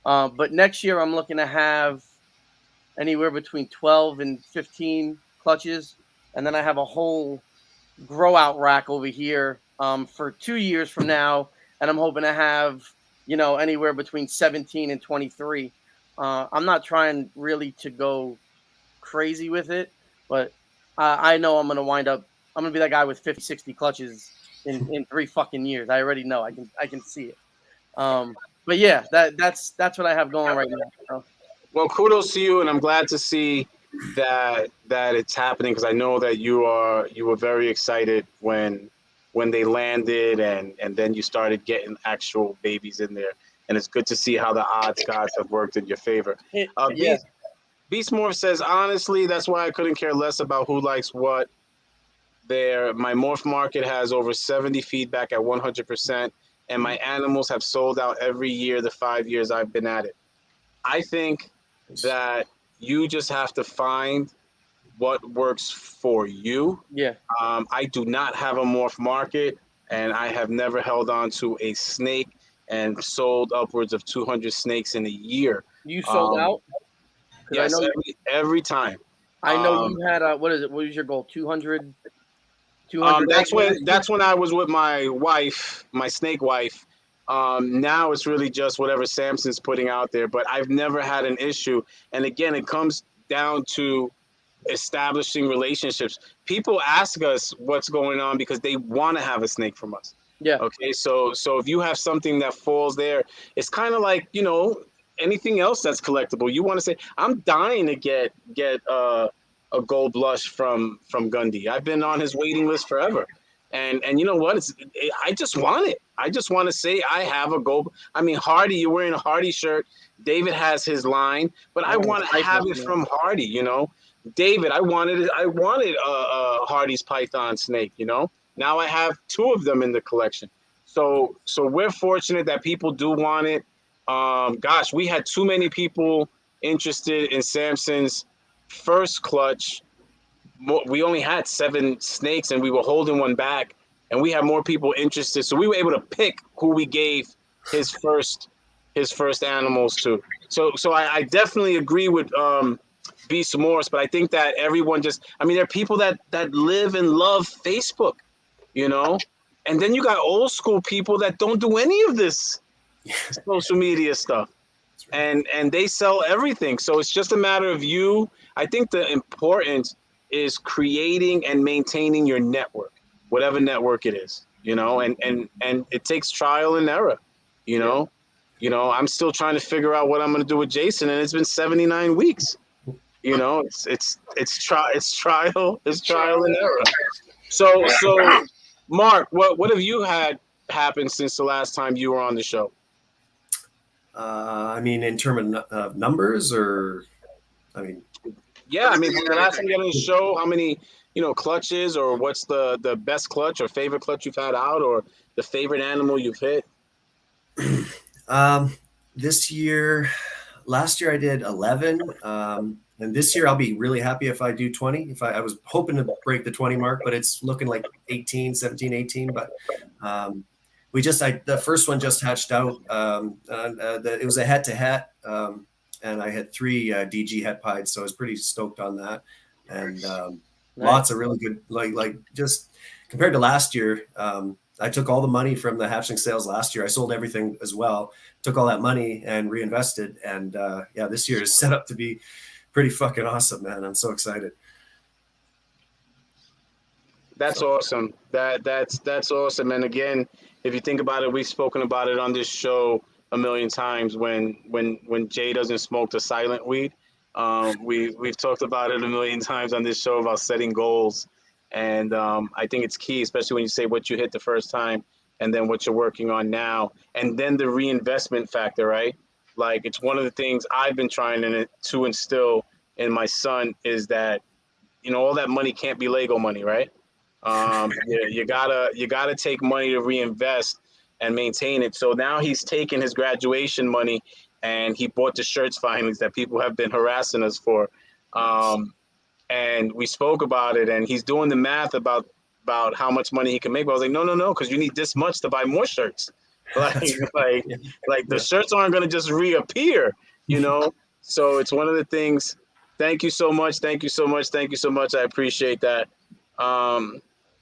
But next year I'm looking to have anywhere between 12 and 15 clutches. And then I have a whole grow out rack over here for 2 years from now. And I'm hoping to have, anywhere between 17 and 23. I'm not trying really to go crazy with it, but I know I'm going to wind up, I'm going to be that guy with 50, 60 clutches in 3 fucking years. I already know. I can see it. But yeah, that's what I have going right now. So. Well, kudos to you, and I'm glad to see that it's happening because I know that you were very excited when they landed and then you started getting actual babies in there. And it's good to see how the odds gods have worked in your favor. Yeah. Beast Morph says, honestly, that's why I couldn't care less about who likes what. My Morph Market has over 70 feedback at 100%, and my animals have sold out every year the 5 years I've been at it. I think that you just have to find what works for you. Yeah. I do not have a Morph Market, and I have never held on to a snake and sold upwards of 200 snakes in a year. You sold out? Yes, every time. I know you had what is it? What was your goal? 200. That's when I was with my wife, my snake wife. Now it's really just whatever Samson's putting out there, but I've never had an issue. And again, it comes down to establishing relationships. People ask us what's going on because they want to have a snake from us. Yeah. Okay. So if you have something that falls there, it's kind of like, anything else that's collectible. You want to say, I'm dying to get a gold blush from Gundy. I've been on his waiting list forever. And you know what? I just want it. I just want to say I have a gold. I mean, Hardy, you're wearing a Hardy shirt. David has his line, but I want to have it from Hardy. You know, David, I wanted Hardy's Python snake. You know, now I have 2 of them in the collection. So we're fortunate that people do want it. Gosh, we had too many people interested in Samson's first clutch. We only had 7 snakes and we were holding one back, and we had more people interested, so we were able to pick who we gave his first animals to. So I definitely agree with Beast Morse, but I think that everyone there are people that live and love Facebook, you know, and then you got old school people that don't do any of this social media stuff, and they sell everything. So it's just a matter of you. I think the importance is creating and maintaining your network, whatever network it is, you know, and it takes trial and error, you know. You know, I'm still trying to figure out what I'm going to do with Jason, and it's been 79 weeks. You know, it's trial and error. So Mark, what have you had happen since the last time you were on the show? I mean, in terms of numbers, or I mean. Yeah, I mean, the last time you got on the show, how many, you know, clutches, or what's the best clutch or favorite clutch you've had out, or the favorite animal you've hit? This year, last year I did 11, and this year I'll be really happy if I do 20. I was hoping to break the 20 mark, but it's looking like 18, 17, 18. But the first one just hatched out. It was a het to het. And I had 3 DG het pieds, so I was pretty stoked on that. And lots of really good, like just compared to last year. I took all the money from the hatchling sales last year. I sold everything as well, took all that money and reinvested. And this year is set up to be pretty fucking awesome, man. I'm so excited. That's awesome. That's awesome. And again, if you think about it, we've spoken about it on this show a million times. When Jay doesn't smoke the silent weed, we've talked about it a million times on this show about setting goals, and I think it's key, especially when you say what you hit the first time, and then what you're working on now, and then the reinvestment factor, right? Like, it's one of the things I've been trying to instill in my son is that, you know, all that money can't be Lego money, right? You gotta take money to reinvest and maintain it. So now he's taken his graduation money and he bought the shirts finally that people have been harassing us for. And we spoke about it, and he's doing the math about how much money he can make. But I was like, no, because you need this much to buy more shirts. Like the shirts aren't going to just reappear, you know? So it's one of the things. Thank you so much. Thank you so much. Thank you so much. I appreciate that.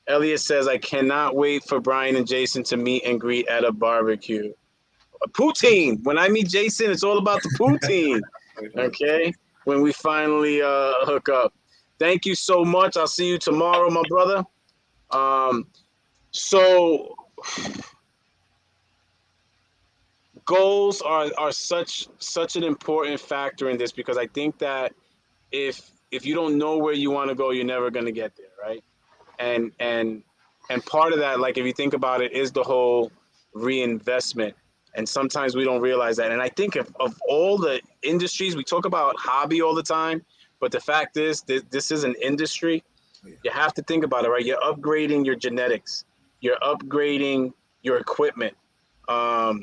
Elliot says, I cannot wait for Bryan and Jason to meet and greet at a barbecue. Poutine. When I meet Jason, it's all about the poutine. Okay? When we finally hook up. Thank you so much. I'll see you tomorrow, my brother. So goals are such an important factor in this, because I think that if you don't know where you want to go, you're never going to get there, right? And part of that, like, if you think about it, is the whole reinvestment. And sometimes we don't realize that. And I think of all the industries, we talk about hobby all the time, but the fact is this is an industry. You have to think about it, right? You're upgrading your genetics. You're upgrading your equipment. You're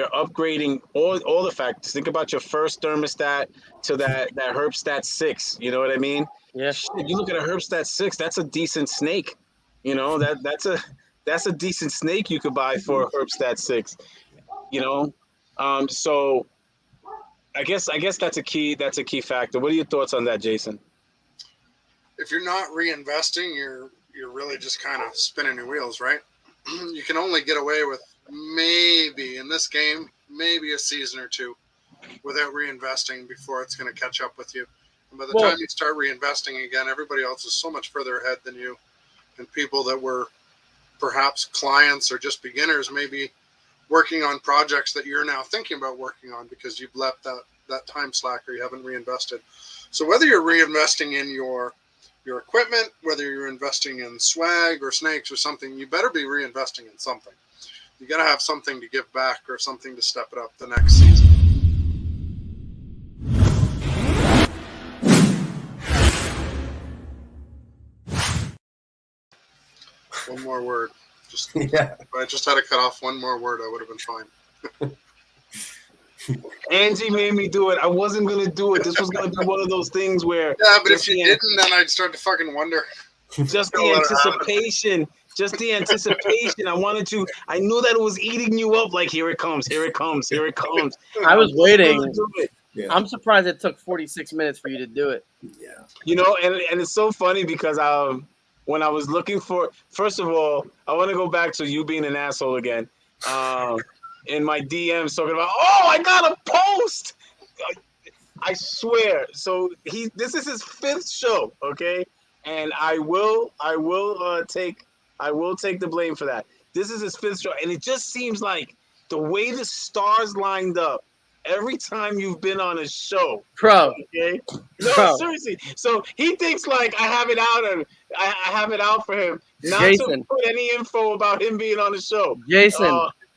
upgrading all the factors. Think about your first thermostat to that Herbstat 6. You know what I mean? Yeah. Shit, you look at a Herbstat 6, that's a decent snake. You know, that's a decent snake you could buy for a Herbstat 6. You know? So I guess that's a key factor. What are your thoughts on that, Jason? If you're not reinvesting, you're really just kind of spinning your wheels, right? You can only get away with maybe in this game, maybe a season or two without reinvesting before it's going to catch up with you. And by the time you start reinvesting again, everybody else is so much further ahead than you. And people that were perhaps clients or just beginners may be working on projects that you're now thinking about working on because you've left that time slack or you haven't reinvested. So whether you're reinvesting in your equipment, whether you're investing in swag or snakes or something, you better be reinvesting in something. You got to have something to give back or something to step it up the next season. One more word. Yeah. If I just had to cut off one more word, I would have been fine. Angie made me do it. I wasn't gonna do it. This was gonna be one of those things where Yeah, but if you didn't, then I'd start to fucking wonder. just the anticipation. Just the anticipation. I knew that it was eating you up. Like, here it comes, here it comes, here it comes. I was waiting. Yeah. I'm surprised it took 46 minutes for you to do it. Yeah. You know, and it's so funny because when I was looking for, first of all, I want to go back to you being an asshole again. In my DMs talking about, oh, I got a post. I swear. So this is his 5th show, okay? And I will take the blame for that. This is his 5th show, and it just seems like the way the stars lined up every time you've been on a show, Bro. Okay, no, Bro. seriously. So he thinks like I have it out, and I have it out for him not Jason. to put any info about him being on the show.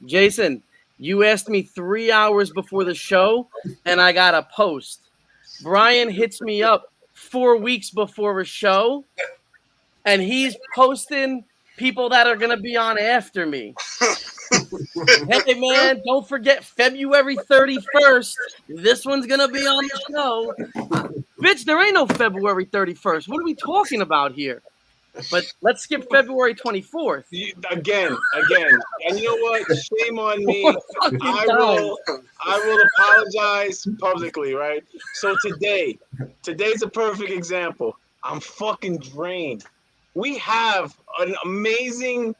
Jason, you asked me 3 hours before the show, and I got a post. Bryan hits me up 4 weeks before a show, and he's posting people that are gonna be on after me. Hey man, don't forget February 31st. This one's gonna be on the show. Bitch, there ain't no February 31st. What are we talking about here? But let's skip February 24th. Again. And you know what? Shame on me. I will apologize publicly, right? So today's a perfect example. I'm fucking drained. We have an amazing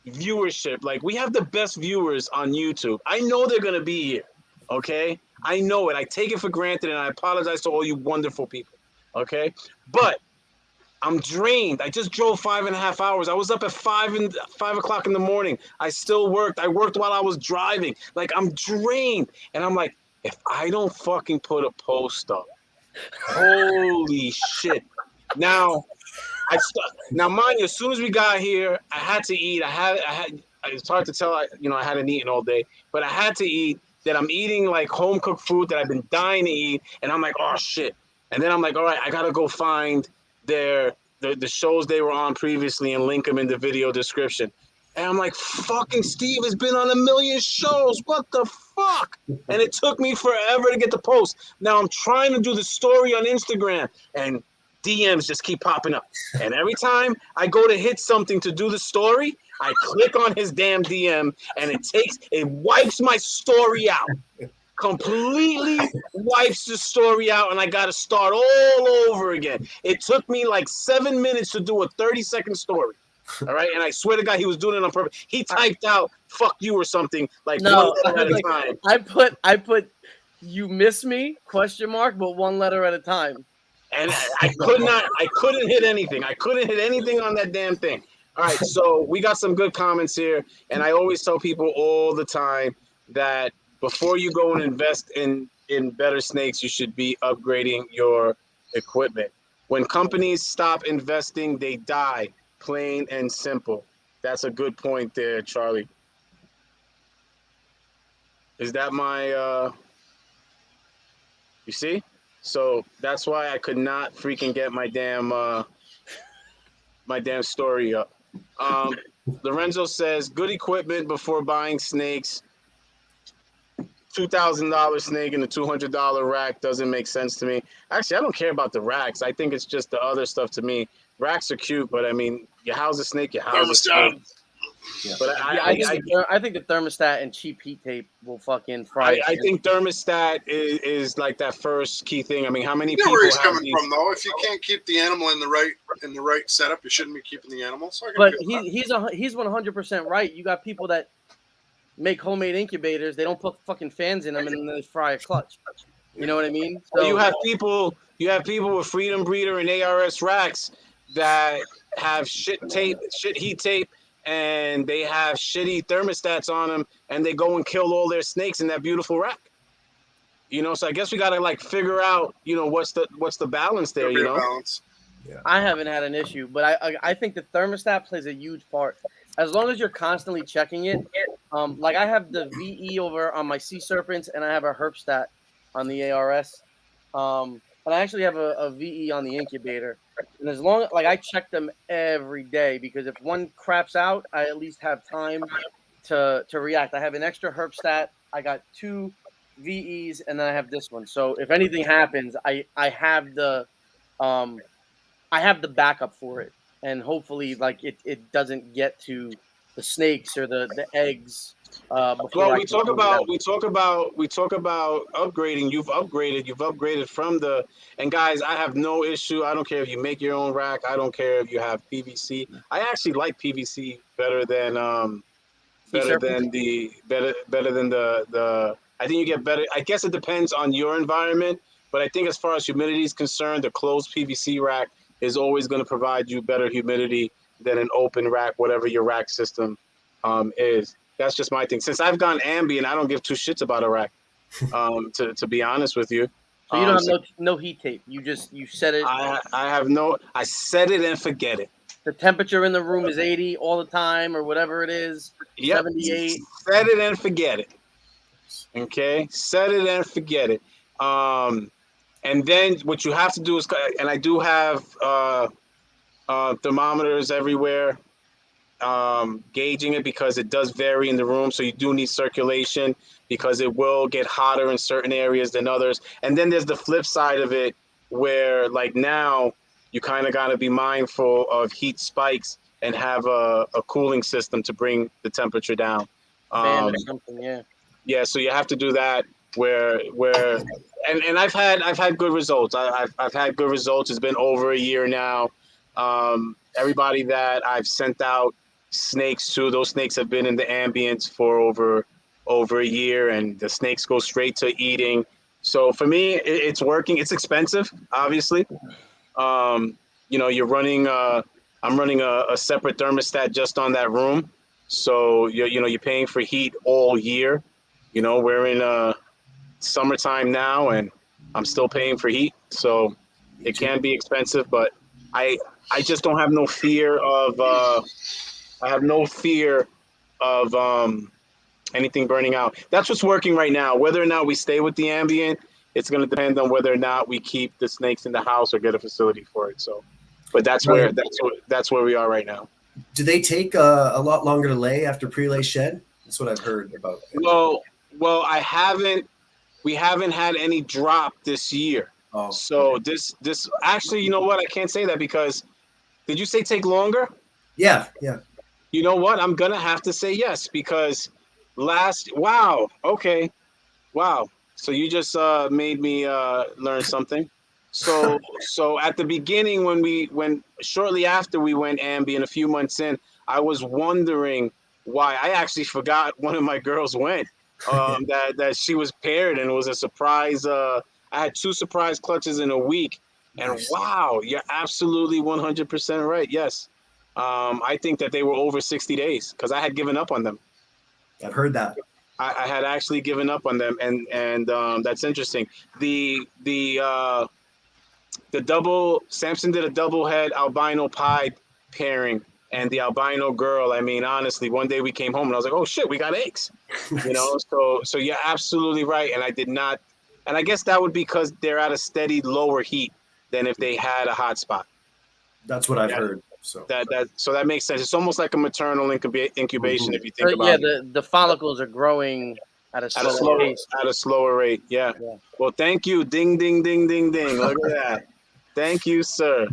viewership. Like, we have the best viewers on YouTube. I know they're going to be here, okay? I know it. I take it for granted, and I apologize to all you wonderful people, okay? But I'm drained. I just drove 5.5 hours. I was up at 5 o'clock in the morning. I still worked. I worked while I was driving. Like, I'm drained. And I'm like, if I don't fucking put a post up, holy shit. Now, mind you, as soon as we got here, I had to eat. It's hard to tell, I hadn't eaten all day, but I had to eat. That I'm eating like home cooked food that I've been dying to eat. And I'm like, oh shit. And then I'm like, all right, I got to go find the shows they were on previously and link them in the video description. And I'm like, fucking Steve has been on 1 million shows. What the fuck? And it took me forever to get the post. Now I'm trying to do the story on Instagram, and DMs just keep popping up. And every time I go to hit something to do the story, I click on his damn DM, and it wipes my story out. Completely wipes the story out, and I got to start all over again. It took me like 7 minutes to do a 30-second story. All right, and I swear to God, he was doing it on purpose. He typed out "fuck you" or something like one letter at a time. I put "you miss me?" ? But 1 letter at a time. And I couldn't hit anything. I couldn't hit anything on that damn thing. All right, so we got some good comments here, and I always tell people all the time that before you go and invest in better snakes, you should be upgrading your equipment. When companies stop investing, they die, plain and simple. That's a good point there, Charlie. Is that my, you see? So that's why I could not freaking get my damn story up. Lorenzo says, good equipment before buying snakes. $2,000 snake in a $200 rack doesn't make sense to me. Actually, I don't care about the racks. I think it's just the other stuff to me. Racks are cute, but I mean, you house a snake, you house a snake. Yeah. But I think the thermostat and cheap heat tape will fucking fry. I think thermostat is like that first key thing. I mean, how many people where he's have coming these? from, though. If you can't keep the animal in the right setup, you shouldn't be keeping the animal. So but he's 100% right. You got people that make homemade incubators. They don't put fucking fans in them, and then they fry a clutch. You know what I mean? So you have people with Freedom Breeder and ARS racks that have shit heat tape, and they have shitty thermostats on them, and they go and kill all their snakes in that beautiful rack. You know, so I guess we gotta like figure out, you know, what's the balance there, There'll be you a know? balance. I haven't had an issue, but I think the thermostat plays a huge part. As long as you're constantly checking it, like I have the VE over on my sea serpents, and I have a herpstat on the ARS, and I actually have a VE on the incubator. And as long like I check them every day because if one craps out, I at least have time to react. I have an extra herpstat. I got 2 VEs, and then I have this one. So if anything happens, um I have the backup for it, and hopefully, like it doesn't get to the snakes or the eggs before Well, I can close it out. we talk about upgrading. You've upgraded from the. And guys, I have no issue. I don't care if you make your own rack. I don't care if you have PVC. I actually like PVC better than Sea serpents. better than the. I think you get better. I guess it depends on your environment, but I think as far as humidity is concerned, the closed PVC rack is always going to provide you better humidity than an open rack, whatever your rack system is. That's just my thing. Since I've gone ambient, I don't give two shits about a rack. To be honest with you, So you don't so have no heat tape. You set it. I have no. I set it and forget it. The temperature in the room is 80 all the time, or whatever it is. Yep. 78. Set it and forget it. Okay, set it and forget it. And then what you have to do is, and I do have thermometers everywhere, gauging it because it does vary in the room. So you do need circulation because it will get hotter in certain areas than others. And then there's the flip side of it where like now you kind of got to be mindful of heat spikes and have a cooling system to bring the temperature down. Fan or something, yeah. Yeah, so you have to do that where and I've had good results. I've had good results. It's been over a year now. Everybody that I've sent out snakes to, those snakes have been in the ambience for over a year, and the snakes go straight to eating. So for me, it's working. It's expensive, obviously. You know, you're running. I'm running a separate thermostat just on that room, so you're paying for heat all year. You know, we're in summertime now, and I'm still paying for heat, so it can be expensive. But I just don't have no fear of. I have no fear of anything burning out. That's what's working right now. Whether or not we stay with the ambient, it's going to depend on whether or not we keep the snakes in the house or get a facility for it. So, but that's where we are right now. Do they take a lot longer to lay after pre-lay shed? That's what I've heard about. Well, we haven't had any drop this year. Oh. So this actually, you know what? I can't say that because did you say take longer? Yeah. You know what? I'm gonna have to say yes because wow. So you just made me learn something. So at the beginning when shortly after we went ambient, a few months in, I was wondering why. I actually forgot one of my girls went. That she was paired and it was a surprise. I had 2 surprise clutches in a week, and nice. Wow, you're absolutely 100% right. Yes, I think that they were over 60 days because I had given up on them. I've heard that. I had actually given up on them, and that's interesting. The double Samson did a double head albino pied pairing. And the albino girl, I mean, honestly, one day we came home and I was like, oh shit, we got eggs. You know, so you're absolutely right. And I did not, and I guess that would be because they're at a steady lower heat than if they had a hot spot. That's what I've heard. So that makes sense. It's almost like a maternal incubation if you think about it. Yeah, the follicles are growing at a slower pace. At a slower rate, yeah. Well, thank you. Ding, ding, ding, ding, ding. Look at that. Thank you, sir.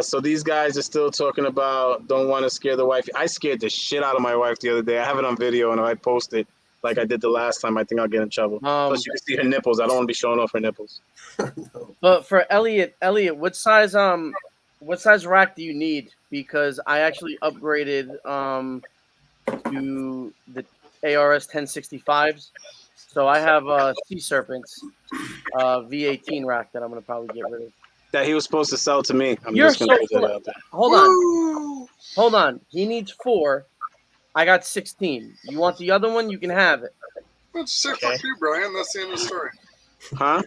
So these guys are still talking about don't want to scare the wife. I scared the shit out of my wife the other day. I have it on video and if I post it like I did the last time, I think I'll get in trouble. Plus you can see her nipples. I don't want to be showing off her nipples. But for Elliot, what size rack do you need? Because I actually upgraded to the ARS 1065s. So I have Sea Serpents V18 rack that I'm gonna probably get rid of. That he was supposed to sell to me. You're just gonna put that out there. Hold on. He needs 4. I got 16. You want the other one? You can have it. Let's say Okay. fuck you, Brian. That's the end of the story. Huh?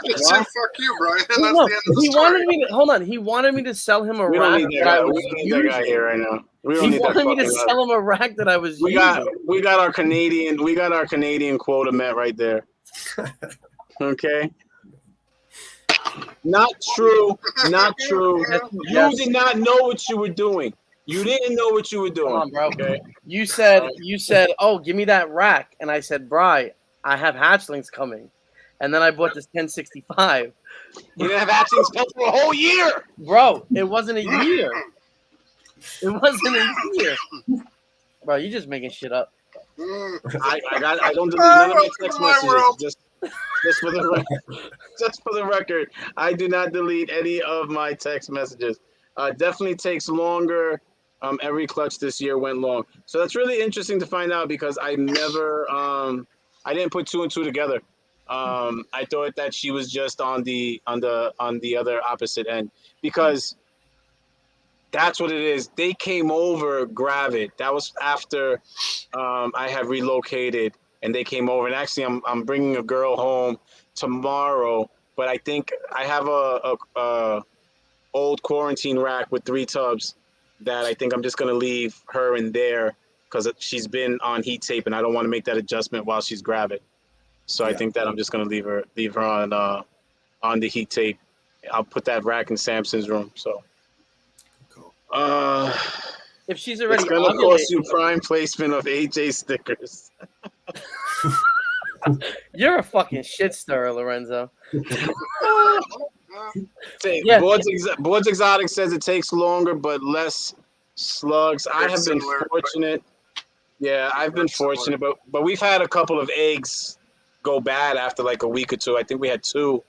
Just say fuck you, Brian. That's No, the end of the he story. wanted me to hold on. He wanted me to sell him a We don't rack need that that I guy. was We don't need that guy using. here right now. We don't He need that wanted me to fucking. sell him a rack that I was We using. got our Canadian quota met right there. Okay. Not true. Not true. You did not know what you were doing. You didn't know what you were doing. Come on, bro. Okay. You said, oh, give me that rack. And I said, Bri, I have hatchlings coming. And then I bought this 1065. You didn't have hatchlings come for a whole year. Bro, it wasn't a year. It wasn't a year. Bro, you just making shit up. I don't delete none of my text My messages. world. Just for the record. Just for the record, I do not delete any of my text messages. Definitely takes longer. Every clutch this year went long, so that's really interesting to find out because I never, I didn't put two and two together. I thought that she was just on the other opposite end because that's what it is. They came over Gravit. That was after I had relocated, and they came over. And actually, I'm bringing a girl home tomorrow. But I think I have a old quarantine rack with 3 tubs that I think I'm just gonna leave her in there because she's been on heat tape, and I don't want to make that adjustment while she's Gravit. So I think that I'm just gonna leave her on the heat tape. I'll put that rack in Samson's room. So. If she's already It's gonna cost you prime placement of AJ stickers. You're a fucking shit stirrer, Lorenzo. Yeah. Boards Exotic says it takes longer but less slugs. I have been fortunate. Yeah, I've been fortunate, but we've had a couple of eggs go bad after like a week or two. I think we had 2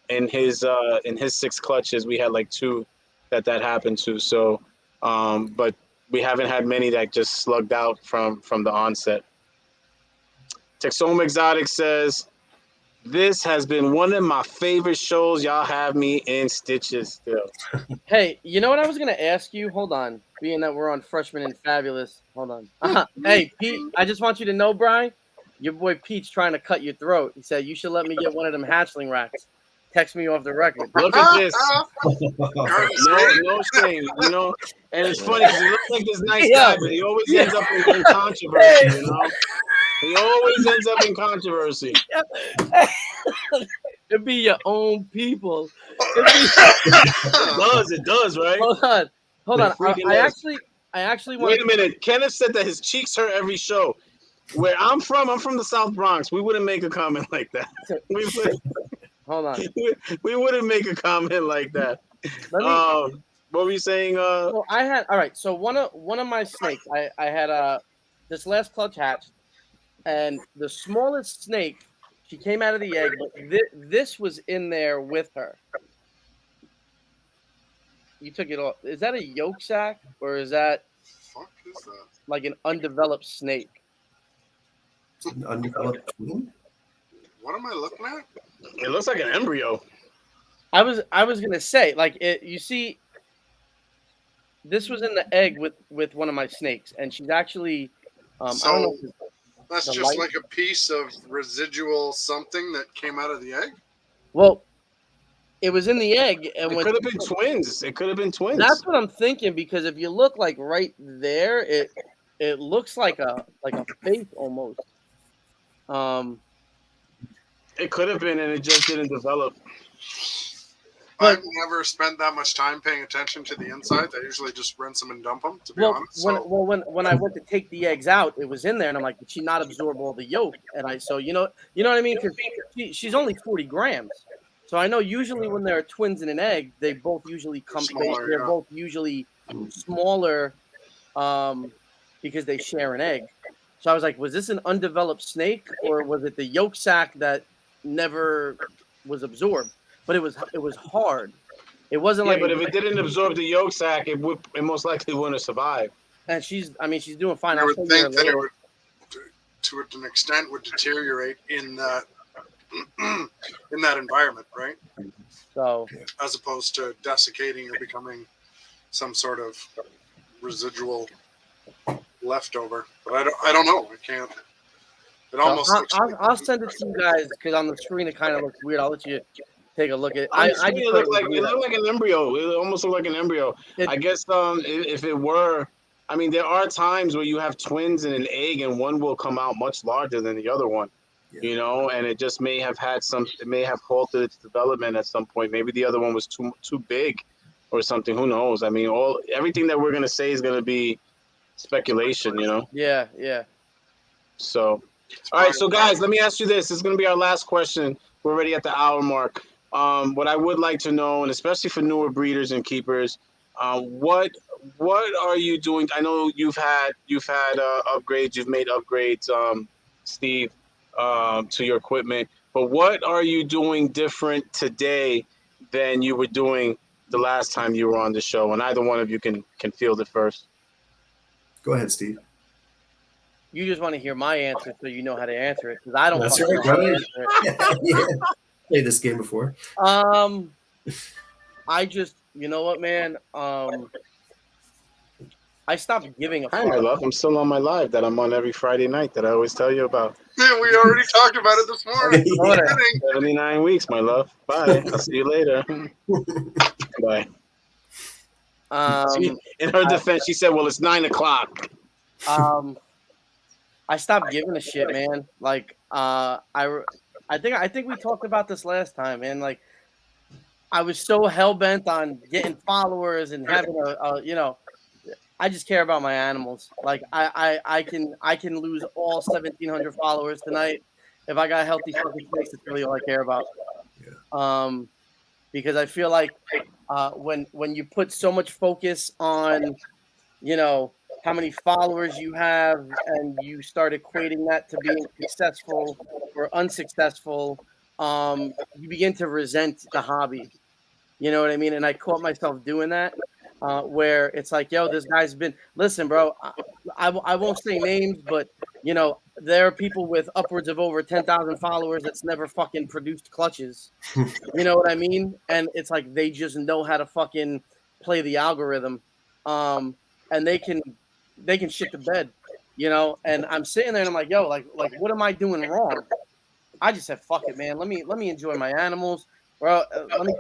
in his 6 clutches. We had like 2 that happened to. So, but we haven't had many that just slugged out from the onset. Texoma Exotic says, this has been one of my favorite shows. Y'all have me in stitches still. Hey, you know what I was going to ask you? Hold on. Being that we're on Freshman and Fabulous. Hold on. Hey, Pete, I just want you to know, Brian, your boy Pete's trying to cut your throat. He said, you should let me get one of them hatchling racks. Text me off the record. Look at this. No shame, you know? And it's funny because he looks like this nice guy, but he always ends up in controversy, you know? He always ends up in controversy. It'd be your own people. It does, right? Hold on. I actually want. Wait a minute. Kenneth said that his cheeks hurt every show. Where I'm from the South Bronx. We wouldn't make a comment like that. Hold on. We wouldn't make a comment like that. What were you saying? Well, I had all right. So one of my snakes, I had this last clutch hatched, and the smallest snake, she came out of the egg, but this was in there with her. You took it off. Is that a yolk sac or is that like an undeveloped snake? An undeveloped queen? What am I looking at? It looks like an embryo. I was gonna say, like, it. You see, this was in the egg with one of my snakes, and she's actually. I don't know. That's just like a piece of residual something that came out of the egg. Well, it was in the egg, and it could have been twins. It could have been twins. That's what I'm thinking, because if you look like right there, it looks like a face almost. It could have been, and it just didn't develop. I've never spent that much time paying attention to the insides. I usually just rinse them and dump them, to be honest. When I went to take the eggs out, it was in there, and I'm like, did she not absorb all the yolk? And you know what I mean? Because she's only 40 grams. So I know usually when there are twins in an egg, they both usually come. They're both usually smaller, because they share an egg. So I was like, was this an undeveloped snake, or was it the yolk sac that never was absorbed? But it was hard. It wasn't like. Yeah, but if it didn't absorb the yolk sac, it most likely wouldn't have survived. And she's doing fine. I would think that it would, to an extent, would deteriorate in that environment, right? So, as opposed to desiccating or becoming some sort of residual leftover. But I don't know. I It almost looks I'll send it to you guys because on the screen it kind of looks weird. I'll let you take a look at it. I just it thought looked was like weird. an embryo. It almost looked like an embryo. I guess if it were, I mean, there are times where you have twins and an egg, and one will come out much larger than the other one. You know, and it just may have it may have halted its development at some point. Maybe the other one was too big, or something. Who knows? I mean, everything that we're gonna say is gonna be speculation. You know. Yeah. So, all right. So, guys, let me ask you this. This is gonna be our last question. We're already at the hour mark. What I would like to know, and especially for newer breeders and keepers, what are you doing? I know you've had upgrades. You've made upgrades, Steve, to your equipment. But what are you doing different today than you were doing the last time you were on the show? And either one of you can field it first. Go ahead, Steve. You just want to hear my answer so you know how to answer it because I don't. That's fucking right, know how to brother. answer it. Yeah. Played this game before. I just, you know what, man? I stopped giving a Hi, fuck. my love. I'm still on my live that I'm on every Friday night that I always tell you about. Yeah, we already talked about it this morning. Yeah. 79 weeks, my love. Bye. I'll see you later. Bye. In her defense, she said, "Well, it's 9 o'clock." I stopped giving a shit, man. Like, I think we talked about this last time, man. Like, I was so hell bent on getting followers and having I just care about my animals. Like, I can lose all 1,700 followers tonight if I got healthy fucking snakes. That's really all I care about. Yeah. Because I feel like when you put so much focus on, how many followers you have, and you start equating that to being successful or unsuccessful, you begin to resent the hobby. You know what I mean? And I caught myself doing that, where it's like, yo, this guy's been, listen, bro, I won't say names, but, there are people with upwards of over 10,000 followers that's never fucking produced clutches. You know what I mean? And it's like they just know how to fucking play the algorithm. And they can shit the bed, and I'm sitting there and I'm like, yo, like what am I doing wrong? I just said, fuck it, man. Let me enjoy my animals. Bro, let me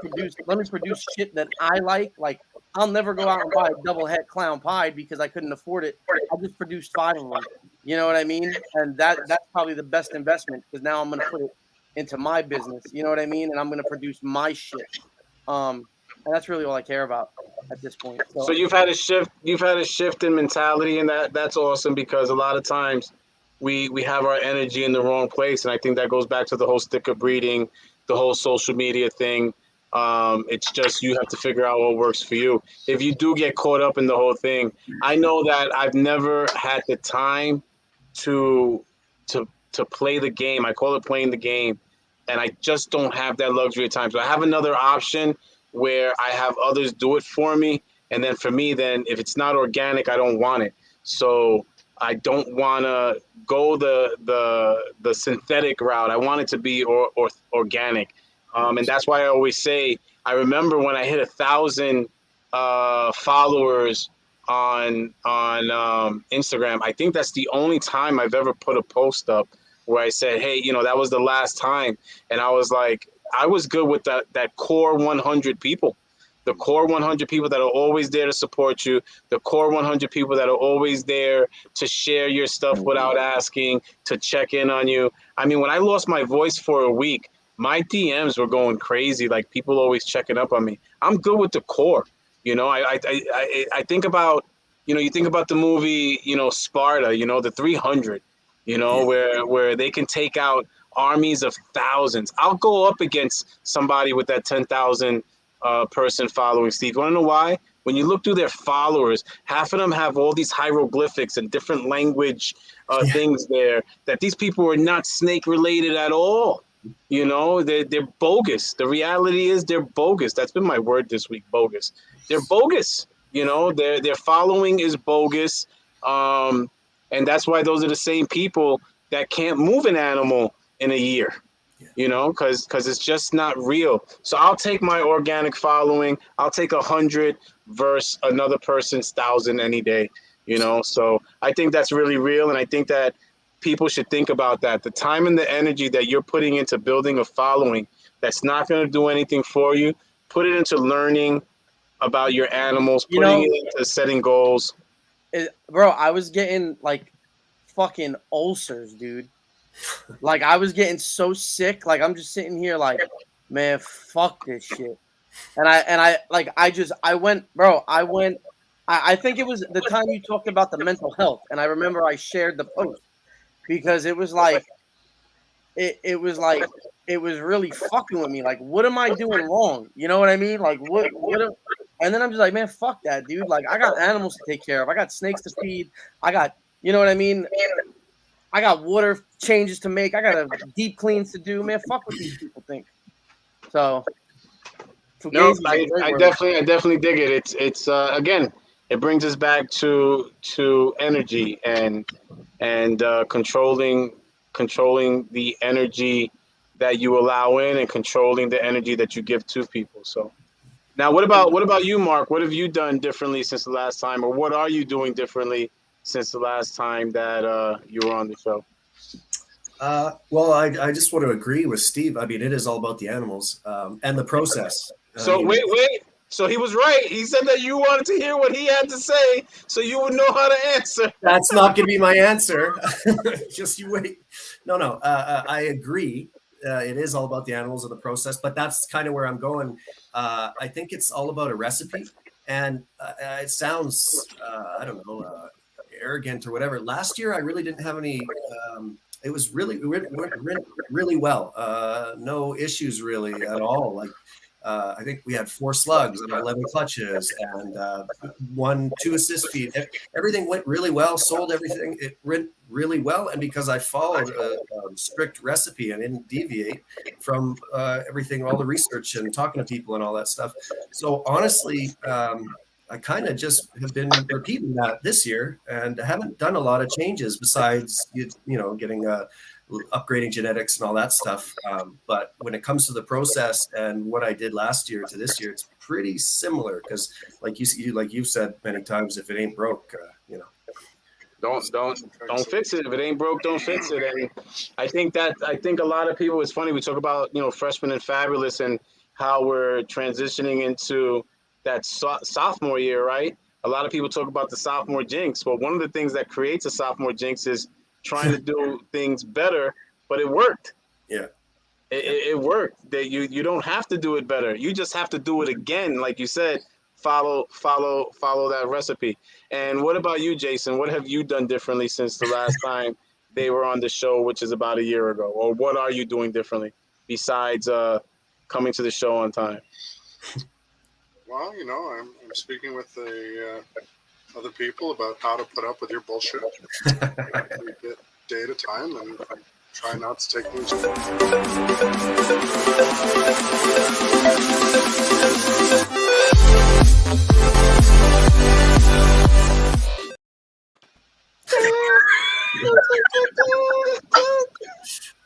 produce shit that I like. Like, I'll never go out and buy a double head clown pie because I couldn't afford it. I just produced 5 of them. You know what I mean? And that's probably the best investment because now I'm gonna put it into my business. You know what I mean? And I'm gonna produce my shit. And that's really all I care about at this point. So you've had a shift. You've had a shift in mentality, and that's awesome because a lot of times we have our energy in the wrong place, and I think that goes back to the whole sticker breeding, the whole social media thing. It's just you have to figure out what works for you. If you do get caught up in the whole thing, I know that I've never had the time to play the game. I call it playing the game, and I just don't have that luxury of time. So I have another option where I have others do it for me, and then for me, then if it's not organic, I don't want it. So I don't want to go the synthetic route. I want it to be organic, and that's why I always say. I remember when I hit 1,000 followers on Instagram. I think that's the only time I've ever put a post up where I said, "Hey, that was the last time," and I was like, I was good with that core 100 people. The core 100 people that are always there to support you, the core 100 people that are always there to share your stuff without asking, to check in on you. I mean, when I lost my voice for a week, my DMs were going crazy. Like, people always checking up on me. I'm good with the core. I think about, you think about the movie, Sparta, the 300, where they can take out armies of thousands. I'll go up against somebody with that 10,000 person following, Steve. You want to know why? When you look through their followers, half of them have all these hieroglyphics and different language things there that these people are not snake related at all. They're bogus. The reality is they're bogus. That's been my word this week, bogus. They're bogus. Their following is bogus. And that's why those are the same people that can't move an animal in a year. Because it's just not real. So I'll take my organic following. I'll take 100 versus another person's 1,000 any day. So I think that's really real, and I think that people should think about that. The time and the energy that you're putting into building a following that's not going to do anything for you, put it into learning about your animals, You putting know, it into setting goals. bro, I was getting like fucking ulcers, dude. Like I was getting so sick. Like I'm just sitting here like, man, fuck this shit. And I went, bro. I think it was the time you talked about the mental health, and I remember I shared the post because it was like it was like it was really fucking with me. Like, what am I doing wrong? You know what I mean? Like, and then I'm just like, man, fuck that, dude. Like, I got animals to take care of. I got snakes to feed. I got, you know what I mean? I got water changes to make. I got a deep cleans to do. Man, fuck what these people think. So, No, I definitely dig it. It's again, it brings us back to energy and controlling the energy that you allow in and controlling the energy that you give to people. So now, what about you, Mark? What have you done differently since the last time, or what are you doing differently since the last time that you were on the show? Well, I just want to agree with Steve. I mean, it is all about the animals and the process. So wait. So he was right. He said that you wanted to hear what he had to say, so you would know how to answer. That's not going to be my answer. Just you wait. No. I agree. It is all about the animals and the process, but that's kind of where I'm going. I think it's all about a recipe, and it sounds, I don't know, arrogant or whatever. Last year, I really didn't have any. It was really really well. No issues really at all. Like I think we had 4 slugs and 11 clutches and 2 assist feed. Everything went really well. Sold everything. It went really well, and because I followed a strict recipe and didn't deviate from everything, all the research and talking to people and all that stuff. So honestly, I kind of just have been repeating that this year and haven't done a lot of changes besides, getting upgrading genetics and all that stuff. But when it comes to the process and what I did last year to this year, it's pretty similar because like you've said many times, if it ain't broke, Don't fix it. If it ain't broke, don't fix it. And I think a lot of people, it's funny, we talk about, Freshman and Fabulous and how we're transitioning into that sophomore year, right? A lot of people talk about the sophomore jinx. Well, one of the things that creates a sophomore jinx is trying to do things better, but it worked. Yeah. It worked. That you don't have to do it better. You just have to do it again. Like you said, follow that recipe. And what about you, Jason? What have you done differently since the last time they were on the show, which is about a year ago? Or what are you doing differently besides coming to the show on time? Well, I'm speaking with the other people about how to put up with your bullshit. We get day at a time and try not to take things.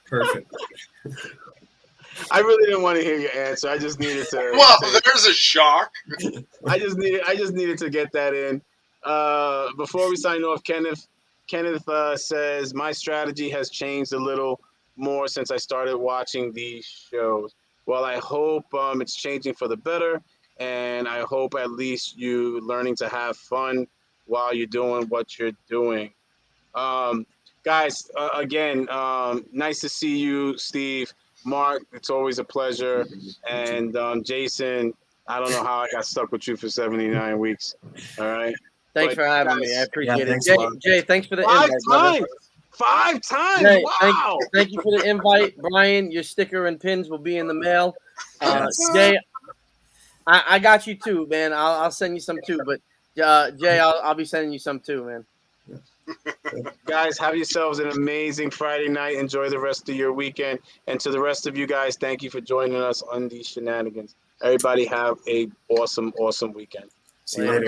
Perfect. I really didn't want to hear your answer. I just needed to. Well, there's a shock. I just needed to get that in. Before we sign off, Kenneth says my strategy has changed a little more since I started watching these shows. Well, I hope it's changing for the better, and I hope at least you learning to have fun while you're doing what you're doing. Guys, again, nice to see you, Steve. Mark, it's always a pleasure. And Jason, I don't know how I got stuck with you for 79 weeks. All right. Thanks for having me. I appreciate it. Thanks, Jay, thanks for the invite. 5 times. Jay, Wow. Thank you for the invite. Brian, your sticker and pins will be in the mail. Jay, I got you too, man. I'll send you some too. But Jay, I'll be sending you some too, man. Guys, have yourselves an amazing Friday night. Enjoy the rest of your weekend. And to the rest of you guys, thank you for joining us on these shenanigans. Everybody have a awesome weekend. See you later.